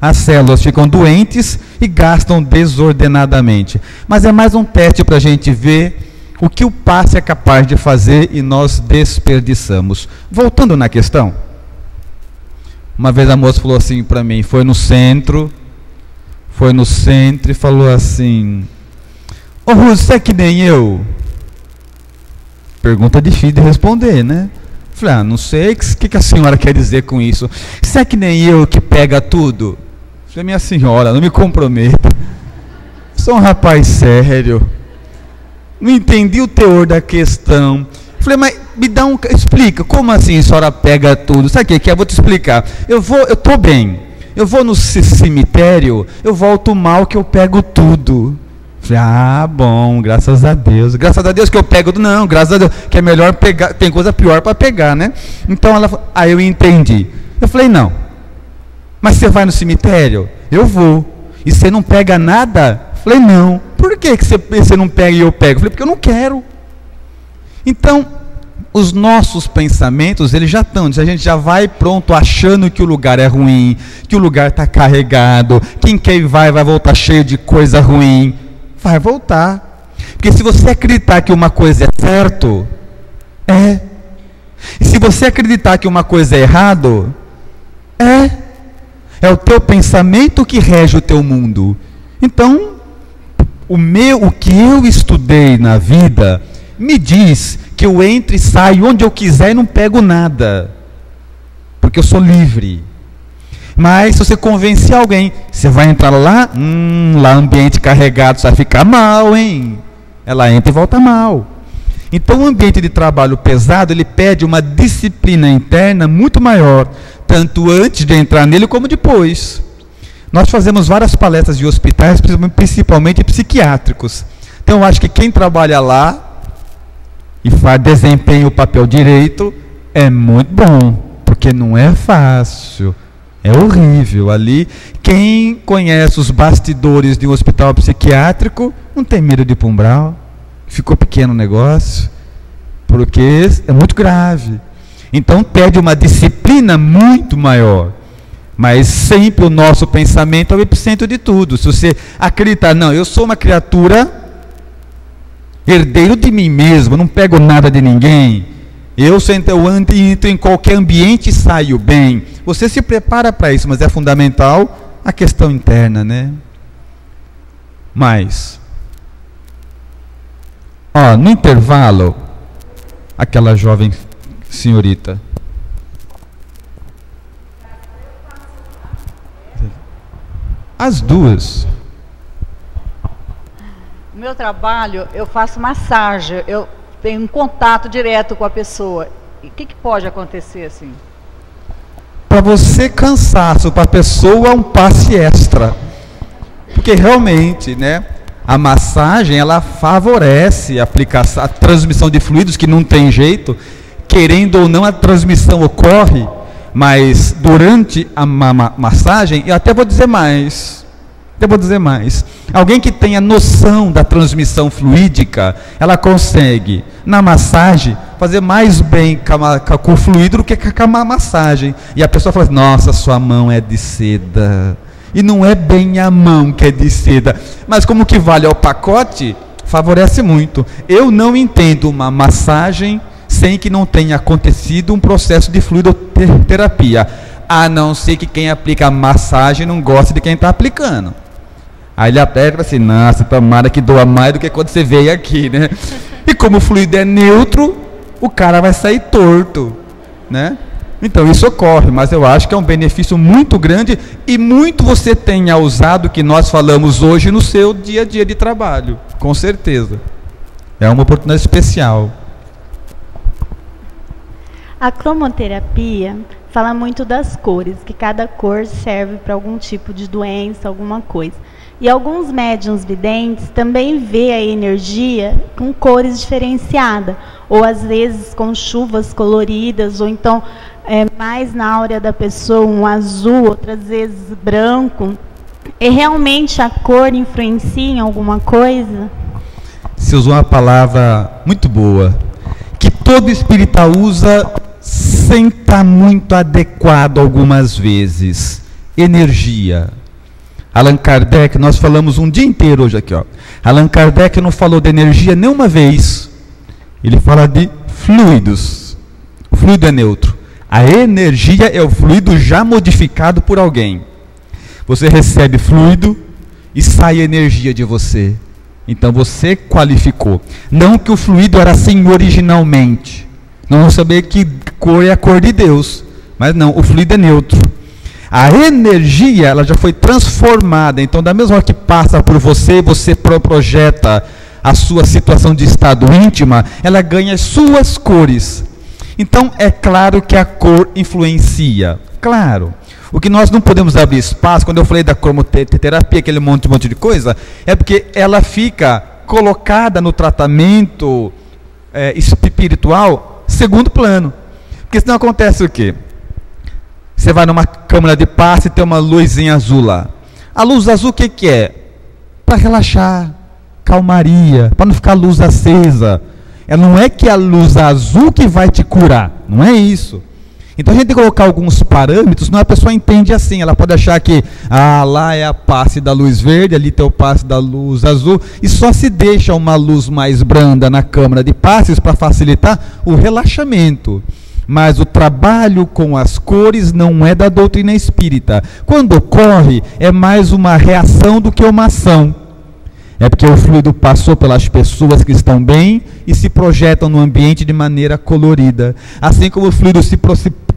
Speaker 1: as células ficam doentes e gastam desordenadamente. Mas é mais um teste para a gente ver o que o passe é capaz de fazer e nós desperdiçamos. Voltando na questão, uma vez a moça falou assim para mim, foi no centro e falou assim: ô Rússia, você é que nem eu? Pergunta difícil de responder, né? Falei, não sei, o que a senhora quer dizer com isso? Você é que nem eu que pega tudo? Falei, minha senhora, não me comprometa. Sou um rapaz sério. Não entendi o teor da questão. Falei, mas explica, como assim a senhora pega tudo? Sabe o que é? Eu vou te explicar. Eu estou bem. Eu vou no cemitério, eu volto mal que eu pego tudo. Falei, bom, graças a Deus. Graças a Deus que eu pego tudo. Não, graças a Deus, que é melhor pegar, tem coisa pior para pegar, né? Então ela falou, eu entendi. Eu falei, não. Mas você vai no cemitério? Eu vou. E você não pega nada? Eu falei, não. Por que você não pega e eu pego? Eu falei, porque eu não quero. Então, os nossos pensamentos, eles já estão, a gente já vai pronto achando que o lugar é ruim, que o lugar está carregado, que quem vai voltar cheio de coisa ruim. Vai voltar. Porque se você acreditar que uma coisa é certo, é. E se você acreditar que uma coisa é errado, é. É o teu pensamento que rege o teu mundo. Então, o que eu estudei na vida me diz que eu entro e saio onde eu quiser e não pego nada, porque eu sou livre. Mas se você convencer alguém, você vai entrar lá, lá ambiente carregado, você vai ficar mal, hein? Ela entra e volta mal. Então o ambiente de trabalho pesado, ele pede uma disciplina interna muito maior, tanto antes de entrar nele como depois. Nós fazemos várias palestras de hospitais, principalmente psiquiátricos. Então eu acho que quem trabalha lá e desempenha o papel direito é muito bom, porque não é fácil, é horrível. Ali, quem conhece os bastidores de um hospital psiquiátrico não tem medo de ir para um umbral. Ficou pequeno o negócio, porque é muito grave. Então pede uma disciplina muito maior. Mas sempre o nosso pensamento é o epicentro de tudo. Se você acreditar, não, eu sou uma criatura herdeiro de mim mesmo, não pego nada de ninguém, eu entro em qualquer ambiente e saio bem. Você se prepara para isso, mas é fundamental a questão interna, né? Mas, no intervalo, aquela jovem senhorita, as duas,
Speaker 2: No meu trabalho, eu faço massagem, eu tenho um contato direto com a pessoa. E o que pode acontecer assim?
Speaker 1: Para você cansaço, para a pessoa um passe extra. Porque realmente, né, a massagem, ela favorece a transmissão de fluidos, que não tem jeito. Querendo ou não, a transmissão ocorre, mas durante a massagem, eu até vou dizer mais. Alguém que tenha noção da transmissão fluídica, ela consegue, na massagem, fazer mais bem com o fluido do que com a massagem. E a pessoa fala, nossa, sua mão é de seda. E não é bem a mão que é de seda. Mas como que vale ao pacote, favorece muito. Eu não entendo uma massagem sem que não tenha acontecido um processo de fluidoterapia. A não ser que quem aplica a massagem não goste de quem está aplicando. Aí ele aperta e fala assim, nossa, tomara que doa mais do que quando você veio aqui, né? E como o fluido é neutro, o cara vai sair torto, né? Então isso ocorre, mas eu acho que é um benefício muito grande e muito você tenha usado o que nós falamos hoje no seu dia a dia de trabalho, com certeza. É uma oportunidade especial.
Speaker 3: A cromoterapia fala muito das cores, que cada cor serve para algum tipo de doença, alguma coisa. E alguns médiuns videntes também vê a energia com cores diferenciadas, ou às vezes com chuvas coloridas, ou então mais na áurea da pessoa um azul, outras vezes branco. E realmente a cor influencia em alguma coisa?
Speaker 1: Você usou uma palavra muito boa, que todo espírita usa sem estar muito adequado algumas vezes. Energia. Allan Kardec, nós falamos um dia inteiro hoje aqui, ó. Allan Kardec não falou de energia nenhuma vez. Ele fala de fluidos. O fluido é neutro. A energia é o fluido já modificado por alguém. Você recebe fluido e sai energia de você. Então você qualificou. Não que o fluido era assim originalmente. Não vamos saber que cor é a cor de Deus. Mas não, o fluido é neutro. A energia, ela já foi transformada. Então, da mesma hora que passa por você, você projeta a sua situação de estado íntima, ela ganha as suas cores. Então, é claro que a cor influencia. Claro. O que nós não podemos abrir espaço, quando eu falei da cromoterapia, aquele monte de coisa, é porque ela fica colocada no tratamento espiritual segundo plano. Porque senão acontece o quê? Você vai numa câmara de passe e tem uma luzinha azul lá. A luz azul o que é? Para relaxar, calmaria, para não ficar a luz acesa. Não é que a luz azul que vai te curar, não é isso. Então a gente tem que colocar alguns parâmetros, senão a pessoa entende assim, ela pode achar que lá é a passe da luz verde, ali tem o passe da luz azul, e só se deixa uma luz mais branda na câmara de passes para facilitar o relaxamento. Mas o trabalho com as cores não é da doutrina espírita. Quando ocorre, é mais uma reação do que uma ação. É porque o fluido passou pelas pessoas que estão bem e se projetam no ambiente de maneira colorida. Assim como o fluido se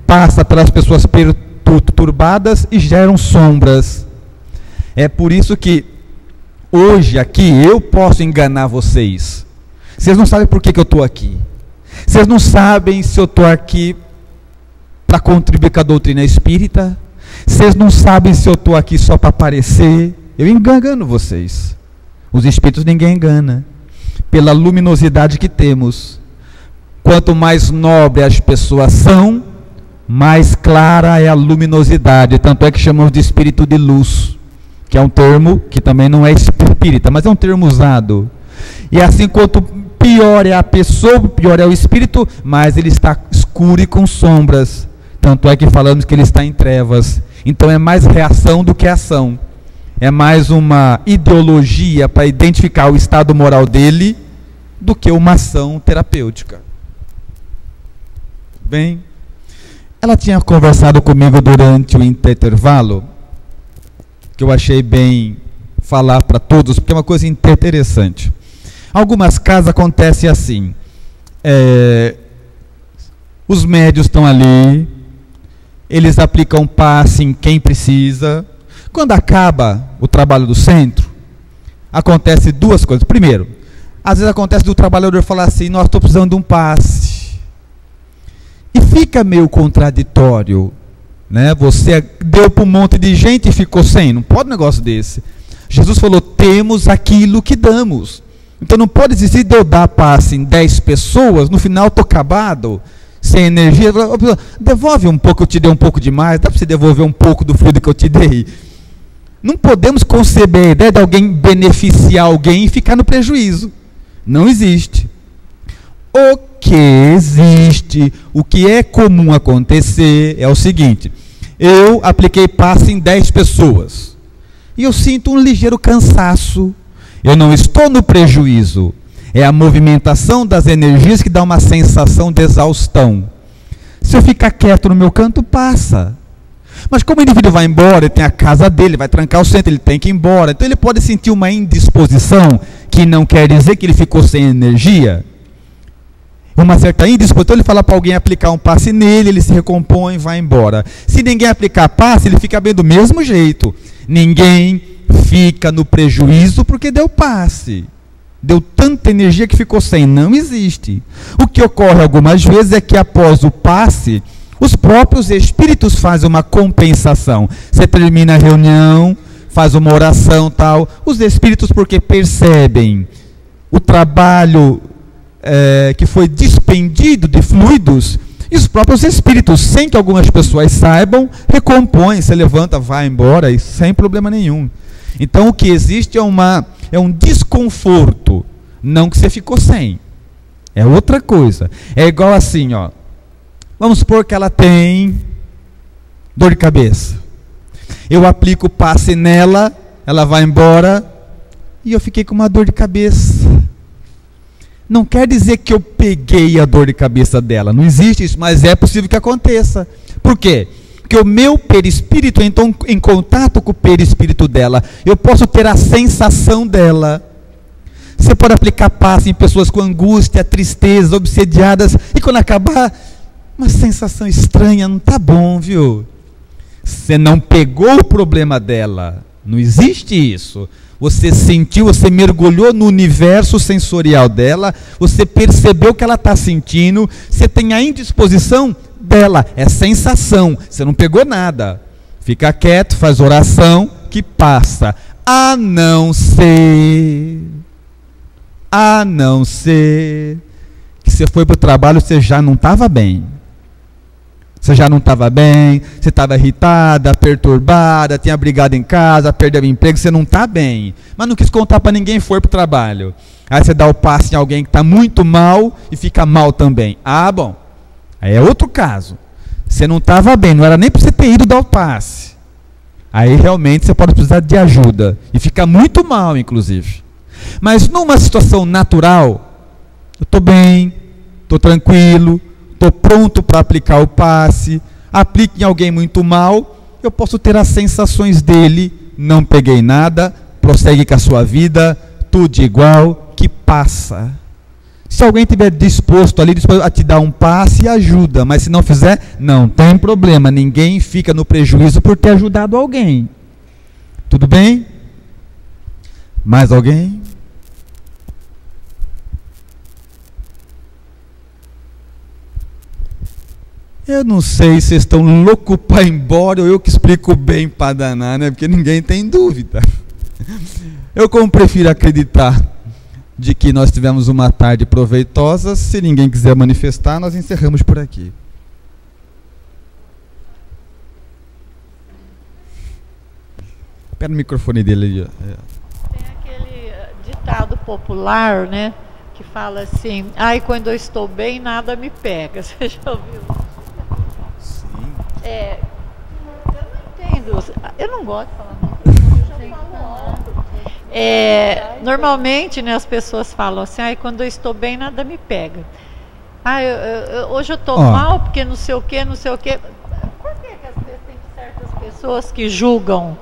Speaker 1: passa pelas pessoas perturbadas e geram sombras. É por isso que hoje aqui eu posso enganar vocês. Vocês não sabem por que eu estou aqui. Vocês não sabem se eu estou aqui para contribuir com a doutrina espírita. Vocês não sabem se eu estou aqui só para aparecer. Eu engano vocês. Os espíritos ninguém engana. Pela luminosidade que temos. Quanto mais nobre as pessoas são, mais clara é a luminosidade. Tanto é que chamamos de espírito de luz. Que é um termo que também não é espírita, mas é um termo usado. E assim, quanto pior é a pessoa, pior é o espírito, mas ele está escuro e com sombras. Tanto é que falamos que ele está em trevas. Então é mais reação do que ação. É mais uma ideologia para identificar o estado moral dele do que uma ação terapêutica. Bem, ela tinha conversado comigo durante o intervalo, que eu achei bem falar para todos, porque é uma coisa interessante. Algumas casas acontecem assim, os médios estão ali, eles aplicam passe em quem precisa. Quando acaba o trabalho do centro, acontece duas coisas. Primeiro, às vezes acontece do trabalhador falar assim, nós estou precisando de um passe. E fica meio contraditório, né? Você deu para um monte de gente e ficou sem. Não pode um negócio desse. Jesus falou, temos aquilo que damos. Então não pode existir de eu dar passe em 10 pessoas, no final estou acabado, sem energia. Devolve um pouco, eu te dei um pouco demais, dá para você devolver um pouco do fluido que eu te dei? Não podemos conceber a ideia de alguém beneficiar alguém e ficar no prejuízo. Não existe. O que existe, o que é comum acontecer é o seguinte, eu apliquei passe em 10 pessoas e eu sinto um ligeiro cansaço, eu não estou no prejuízo, é a movimentação das energias que dá uma sensação de exaustão. Se eu ficar quieto no meu canto, passa. Mas como o indivíduo vai embora, ele tem a casa dele, vai trancar o centro, ele tem que ir embora, então ele pode sentir uma indisposição, que não quer dizer que ele ficou sem energia. Uma certa indisposição, então ele fala para alguém aplicar um passe nele, ele se recompõe e vai embora. Se ninguém aplicar passe, ele fica bem do mesmo jeito. Ninguém fica no prejuízo porque deu passe. Deu tanta energia que ficou sem. Não existe. O que ocorre algumas vezes é que após o passe, os próprios espíritos fazem uma compensação. Você termina a reunião, faz uma oração tal. Os espíritos, porque percebem o trabalho que foi despendido de fluidos, e os próprios espíritos, sem que algumas pessoas saibam, recompõem, se levanta, vai embora, e sem problema nenhum. Então o que existe é um desconforto, não que você ficou sem. É outra coisa. É igual assim, ó. Vamos supor que ela tem dor de cabeça. Eu aplico o passe nela, ela vai embora, e eu fiquei com uma dor de cabeça. Não quer dizer que eu peguei a dor de cabeça dela. Não existe isso, mas é possível que aconteça. Por quê? Porque o meu perispírito, então, em contato com o perispírito dela, eu posso ter a sensação dela. Você pode aplicar passe em pessoas com angústia, tristeza, obsediadas, e quando acabar, uma sensação estranha, não está bom, viu? Você não pegou o problema dela. Não existe isso. Você sentiu, você mergulhou no universo sensorial dela, você percebeu o que ela está sentindo, você tem a indisposição dela, é sensação, você não pegou nada. Fica quieto, faz oração, que passa. A não ser que você foi para o trabalho, você já não estava bem. Você já não estava bem, você estava irritada, perturbada, tinha brigado em casa, perdeu o emprego, você não está bem. Mas não quis contar para ninguém, foi para o trabalho. Aí você dá o passe em alguém que está muito mal e fica mal também. Ah, bom. Aí é outro caso. Você não estava bem, não era nem para você ter ido dar o passe. Aí realmente você pode precisar de ajuda. E fica muito mal, inclusive. Mas numa situação natural, eu estou bem, estou tranquilo, estou pronto para aplicar o passe, aplique em alguém muito mal, eu posso ter as sensações dele, não peguei nada, prossegue com a sua vida, tudo igual, que passa. Se alguém estiver disposto ali a te dar um passe, ajuda, mas se não fizer, não tem problema, ninguém fica no prejuízo por ter ajudado alguém. Tudo bem? Mais alguém? Eu não sei se vocês estão loucos para ir embora ou eu que explico bem para danar, né? Porque ninguém tem dúvida. Eu como prefiro acreditar de que nós tivemos uma tarde proveitosa. Se ninguém quiser manifestar, nós encerramos por aqui. Pega o microfone dele ali.
Speaker 4: Tem aquele ditado popular, né? Que fala assim, ai, quando eu estou bem, nada me pega. Você já ouviu? Eu não entendo, eu não gosto de falar muito, eu já falo alto. Normalmente, né, as pessoas falam assim, quando eu estou bem, nada me pega. Hoje eu estou mal porque não sei o que, não sei o que. Por que às vezes tem certas pessoas que julgam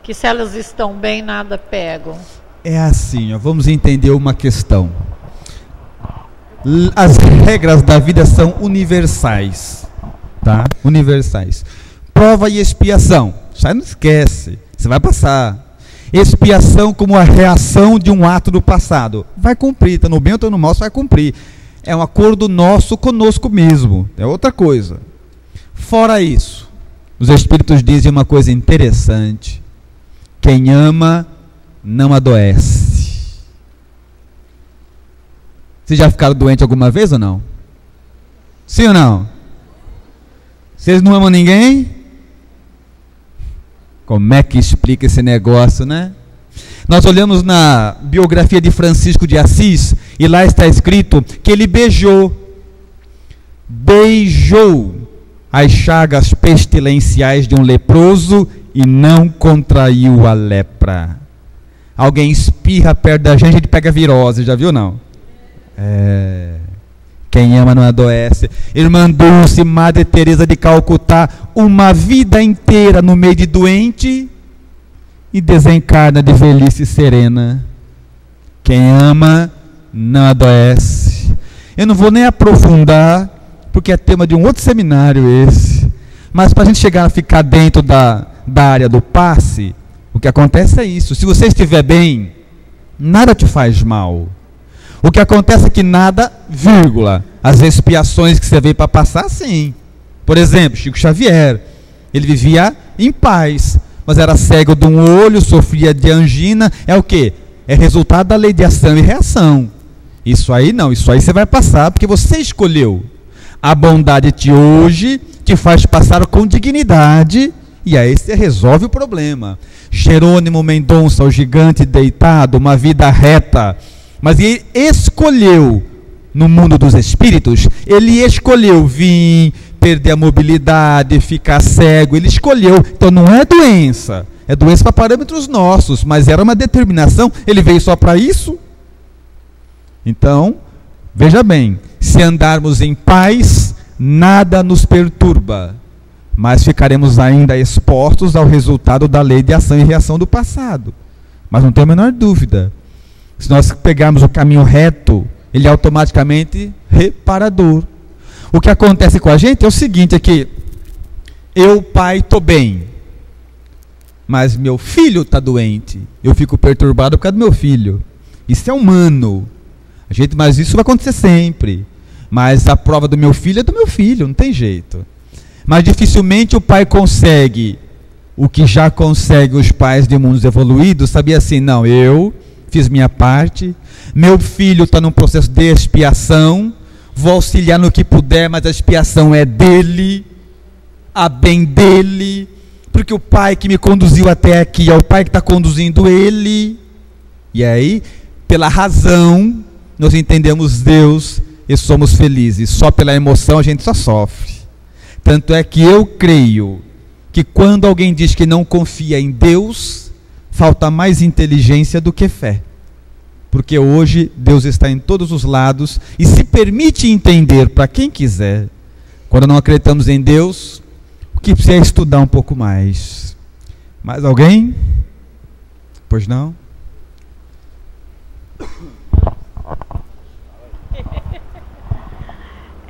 Speaker 4: que se elas estão bem, nada pegam?
Speaker 1: É assim, vamos entender uma questão. As regras da vida são universais. Tá? Universais. Prova e expiação. Isso aí não esquece. Você vai passar. Expiação como a reação de um ato do passado. Vai cumprir, está no bem ou está no mal, você vai cumprir. É um acordo nosso conosco mesmo, é outra coisa. Fora isso, os Espíritos dizem uma coisa interessante: quem ama não adoece. Vocês já ficaram doentes alguma vez ou não? Sim ou não? Vocês não amam ninguém? Como é que explica esse negócio, né? Nós olhamos na biografia de Francisco de Assis e lá está escrito que ele beijou as chagas pestilenciais de um leproso e não contraiu a lepra. Alguém espirra perto da gente, a gente pega virose, já viu não? Quem ama não adoece. Irmã Dulce, Madre Teresa de Calcutá, uma vida inteira no meio de doente e desencarna de velhice serena. Quem ama não adoece. Eu não vou nem aprofundar, porque é tema de um outro seminário esse. Mas para a gente chegar a ficar dentro da área do passe, o que acontece é isso. Se você estiver bem, nada te faz mal. O que acontece é que nada, vírgula, as expiações que você veio para passar, sim. Por exemplo, Chico Xavier, ele vivia em paz, mas era cego de um olho, sofria de angina. É o quê? É resultado da lei de ação e reação. Isso aí não, isso aí você vai passar porque você escolheu. A bondade de hoje te faz passar com dignidade e aí você resolve o problema. Jerônimo Mendonça, o gigante deitado, uma vida reta, mas ele escolheu, no mundo dos espíritos, ele escolheu vir, perder a mobilidade, ficar cego, ele escolheu. Então não é doença, é doença para parâmetros nossos, mas era uma determinação, ele veio só para isso. Então, veja bem, se andarmos em paz, nada nos perturba, mas ficaremos ainda expostos ao resultado da lei de ação e reação do passado. Mas não tem a menor dúvida, se nós pegarmos o caminho reto, ele é automaticamente reparador. O que acontece com a gente é o seguinte, é que eu, pai, estou bem, mas meu filho está doente, eu fico perturbado por causa do meu filho. Isso é humano, mas isso vai acontecer sempre. Mas a prova do meu filho é do meu filho, não tem jeito. Mas dificilmente o pai consegue o que já consegue os pais de mundos evoluídos, sabia assim, não, eu fiz minha parte, meu filho está num processo de expiação, vou auxiliar no que puder, mas a expiação é dele, a bem dele, porque o pai que me conduziu até aqui é o pai que está conduzindo ele. E aí, pela razão, nós entendemos Deus e somos felizes. Só pela emoção a gente só sofre. Tanto é que eu creio que quando alguém diz que não confia em Deus, falta mais inteligência do que fé. Porque hoje Deus está em todos os lados e se permite entender para quem quiser. Quando não acreditamos em Deus, o que precisa é estudar um pouco mais. Mais alguém? Pois não?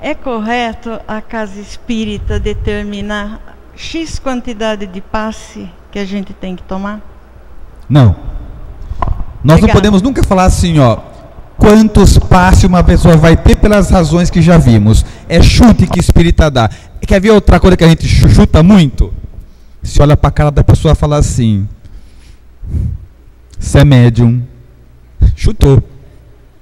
Speaker 5: É correto a casa espírita determinar X quantidade de passe que a gente tem que tomar?
Speaker 1: Não. Nós não podemos nunca falar assim, ó, quantos passes uma pessoa vai ter pelas razões que já vimos. É chute que espírita dá. Quer ver outra coisa que a gente chuta muito? Se olha para a cara da pessoa e fala assim, você é médium. Chutou.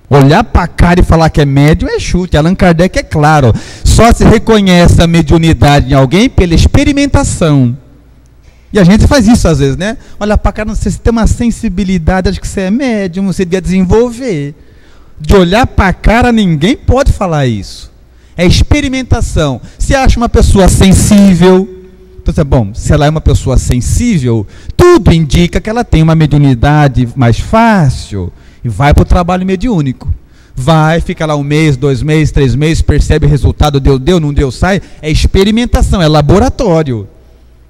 Speaker 1: Olhar para a cara e falar que é médium é chute. Allan Kardec é claro. Só se reconhece a mediunidade em alguém pela experimentação. E a gente faz isso às vezes, né? Olha para cá, não sei se tem uma sensibilidade, acho que você é médium, você devia desenvolver. De olhar para a cara, ninguém pode falar isso. É experimentação. Se acha uma pessoa sensível, então, bom, se ela é uma pessoa sensível, tudo indica que ela tem uma mediunidade mais fácil e vai para o trabalho mediúnico. Vai, fica lá 1 mês, 2 meses, 3 meses, percebe o resultado, deu, não deu, sai. É experimentação, é laboratório.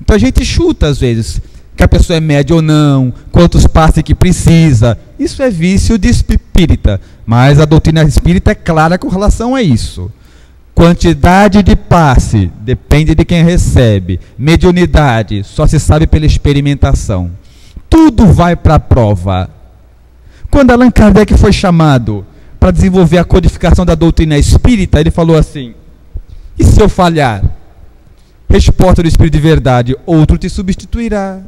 Speaker 1: Então a gente chuta às vezes, que a pessoa é média ou não, quantos passes que precisa. Isso é vício de espírita, mas a doutrina espírita é clara com relação a isso. Quantidade de passe, depende de quem recebe. Mediunidade, só se sabe pela experimentação. tudo vai para a prova. Quando Allan Kardec foi chamado para desenvolver a codificação da doutrina espírita, ele falou assim: e se eu falhar? Resposta do Espírito de Verdade: outro te substituirá.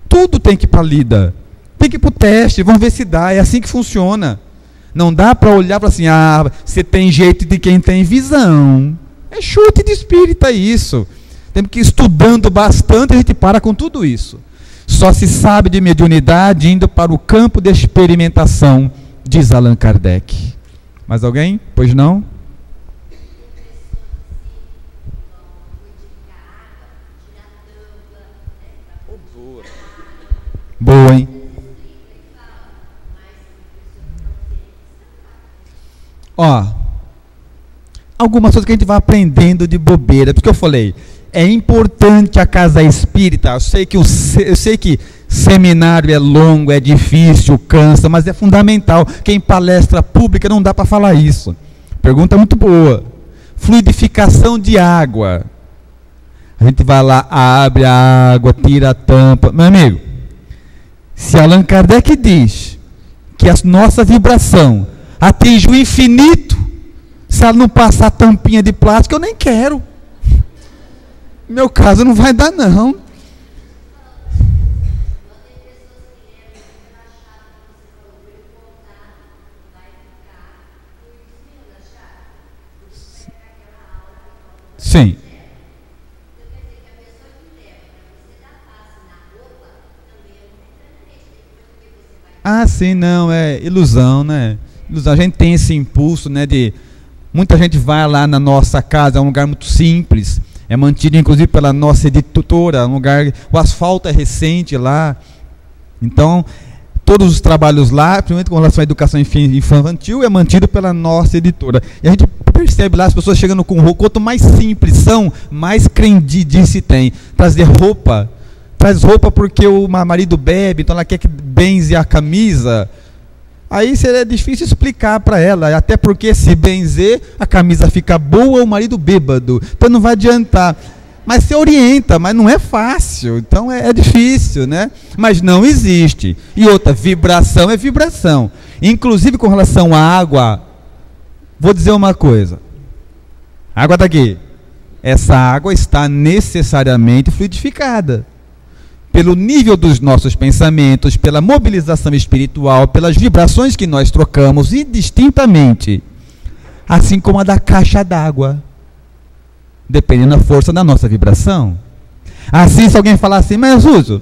Speaker 1: Tudo tem que ir para a lida, tem que ir para o teste, vamos ver se dá. É assim que funciona. Não dá para olhar para assim: ah, você tem jeito de quem tem visão. É chute de espírita isso. Temos que ir estudando bastante, a gente para com tudo isso. Só se sabe de mediunidade indo para o campo de experimentação, diz Allan Kardec. Mais alguém? Pois não? Boa, hein? Ó, algumas coisas que a gente vai aprendendo de bobeira, porque eu falei, é importante a casa espírita. Eu sei que seminário é longo, é difícil, cansa, mas é fundamental. Quem palestra pública não dá para falar isso. Pergunta muito boa. Fluidificação de água. A gente vai lá, abre a água, tira a tampa. Meu amigo, se Allan Kardec diz que a nossa vibração atinge o infinito, se ela não passar tampinha de plástico, eu nem quero. No meu caso não vai dar não. Sim. Ah, sim, não, é ilusão, né? Ilusão. A gente tem esse impulso, né, de... Muita gente vai lá na nossa casa, é um lugar muito simples, é mantido inclusive pela nossa editora, um lugar... O asfalto é recente lá, então... Todos os trabalhos lá, principalmente com relação à educação infantil, é mantido pela nossa editora. E a gente percebe lá as pessoas chegando com roupa. Quanto mais simples são, mais crendice tem. Trazer roupa. Traz roupa porque o marido bebe, então ela quer que benze a camisa. Aí seria difícil explicar para ela. Até porque se benzer, a camisa fica boa, o marido bêbado. Então não vai adiantar. Mas se orienta, mas não é fácil, então é difícil, né? Mas não existe. E outra, vibração é vibração. Inclusive com relação à água, vou dizer uma coisa. A água está aqui. Essa água está necessariamente fluidificada. Pelo nível dos nossos pensamentos, pela mobilização espiritual, pelas vibrações que nós trocamos indistintamente. Assim como a da caixa d'água. Dependendo da força da nossa vibração. Assim, se alguém falar assim, mas Uso,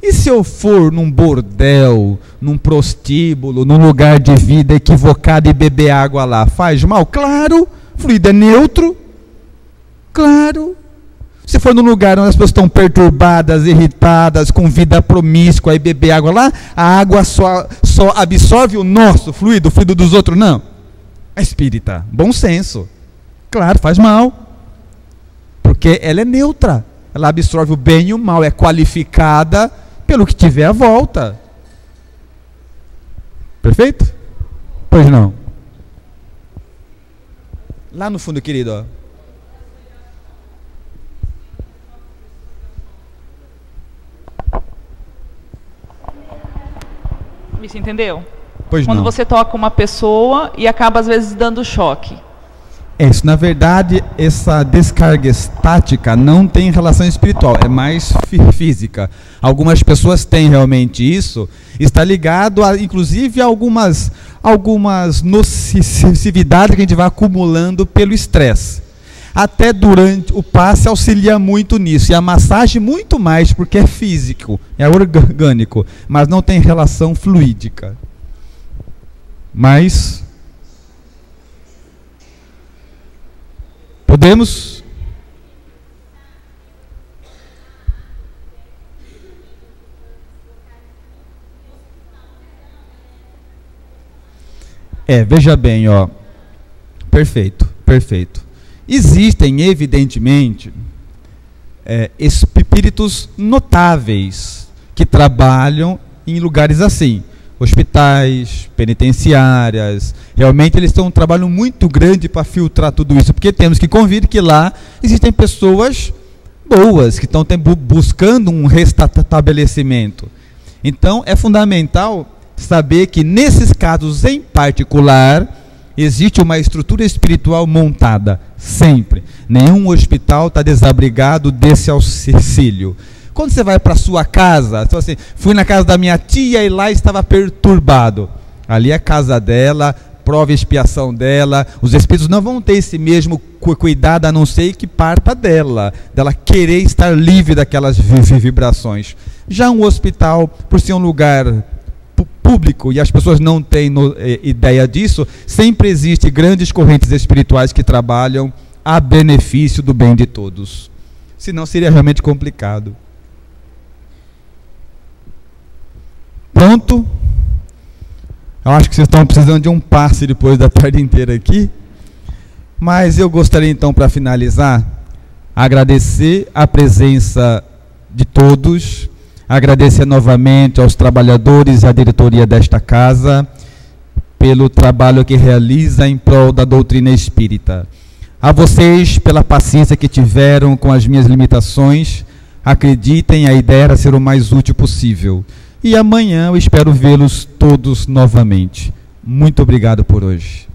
Speaker 1: e se eu for num bordel, num prostíbulo, num lugar de vida equivocado e beber água lá, faz mal? Claro, fluido é neutro. Claro. Se for num lugar onde as pessoas estão perturbadas, irritadas, com vida promíscua e beber água lá, a água só absorve o nosso fluido, o fluido dos outros não. É espírita, bom senso. Claro, faz mal. Porque ela é neutra, ela absorve o bem e o mal, é qualificada pelo que tiver à volta. Perfeito? Pois não. Lá no fundo, querido, ó.
Speaker 6: Você entendeu?
Speaker 1: Pois
Speaker 6: Quando
Speaker 1: não.
Speaker 6: você toca uma pessoa e acaba às vezes dando choque.
Speaker 1: Isso, na verdade, essa descarga estática não tem relação espiritual, é mais física. Algumas pessoas têm realmente isso, está ligado a, inclusive, a algumas nocividades que a gente vai acumulando pelo estresse. Até durante o passe auxilia muito nisso, e a massagem muito mais, porque é físico, é orgânico, mas não tem relação fluídica. Mas... podemos? Veja bem, ó. Perfeito, perfeito. Existem, evidentemente, espíritos notáveis que trabalham em lugares assim. Hospitais, penitenciárias, realmente eles têm um trabalho muito grande para filtrar tudo isso, porque temos que convir que lá existem pessoas boas, que estão buscando um restabelecimento. Então, é fundamental saber que nesses casos em particular, existe uma estrutura espiritual montada, sempre. Nenhum hospital está desabrigado desse auxílio. Quando você vai para a sua casa, então assim, fui na casa da minha tia e lá estava perturbado. Ali é a casa dela, prova e expiação dela. Os espíritos não vão ter esse mesmo cuidado, a não ser que parta dela querer estar livre daquelas vibrações. Já um hospital, por ser um lugar público e as pessoas não têm ideia disso, sempre existe grandes correntes espirituais que trabalham a benefício do bem de todos. Senão seria realmente complicado. Pronto? Eu acho que vocês estão precisando de um passe depois da tarde inteira aqui. Mas eu gostaria então, para finalizar, agradecer a presença de todos, agradecer novamente aos trabalhadores e à diretoria desta casa pelo trabalho que realiza em prol da doutrina espírita. A vocês pela paciência que tiveram com as minhas limitações. Acreditem, a ideia era ser o mais útil possível. E amanhã eu espero vê-los todos novamente. Muito obrigado por hoje.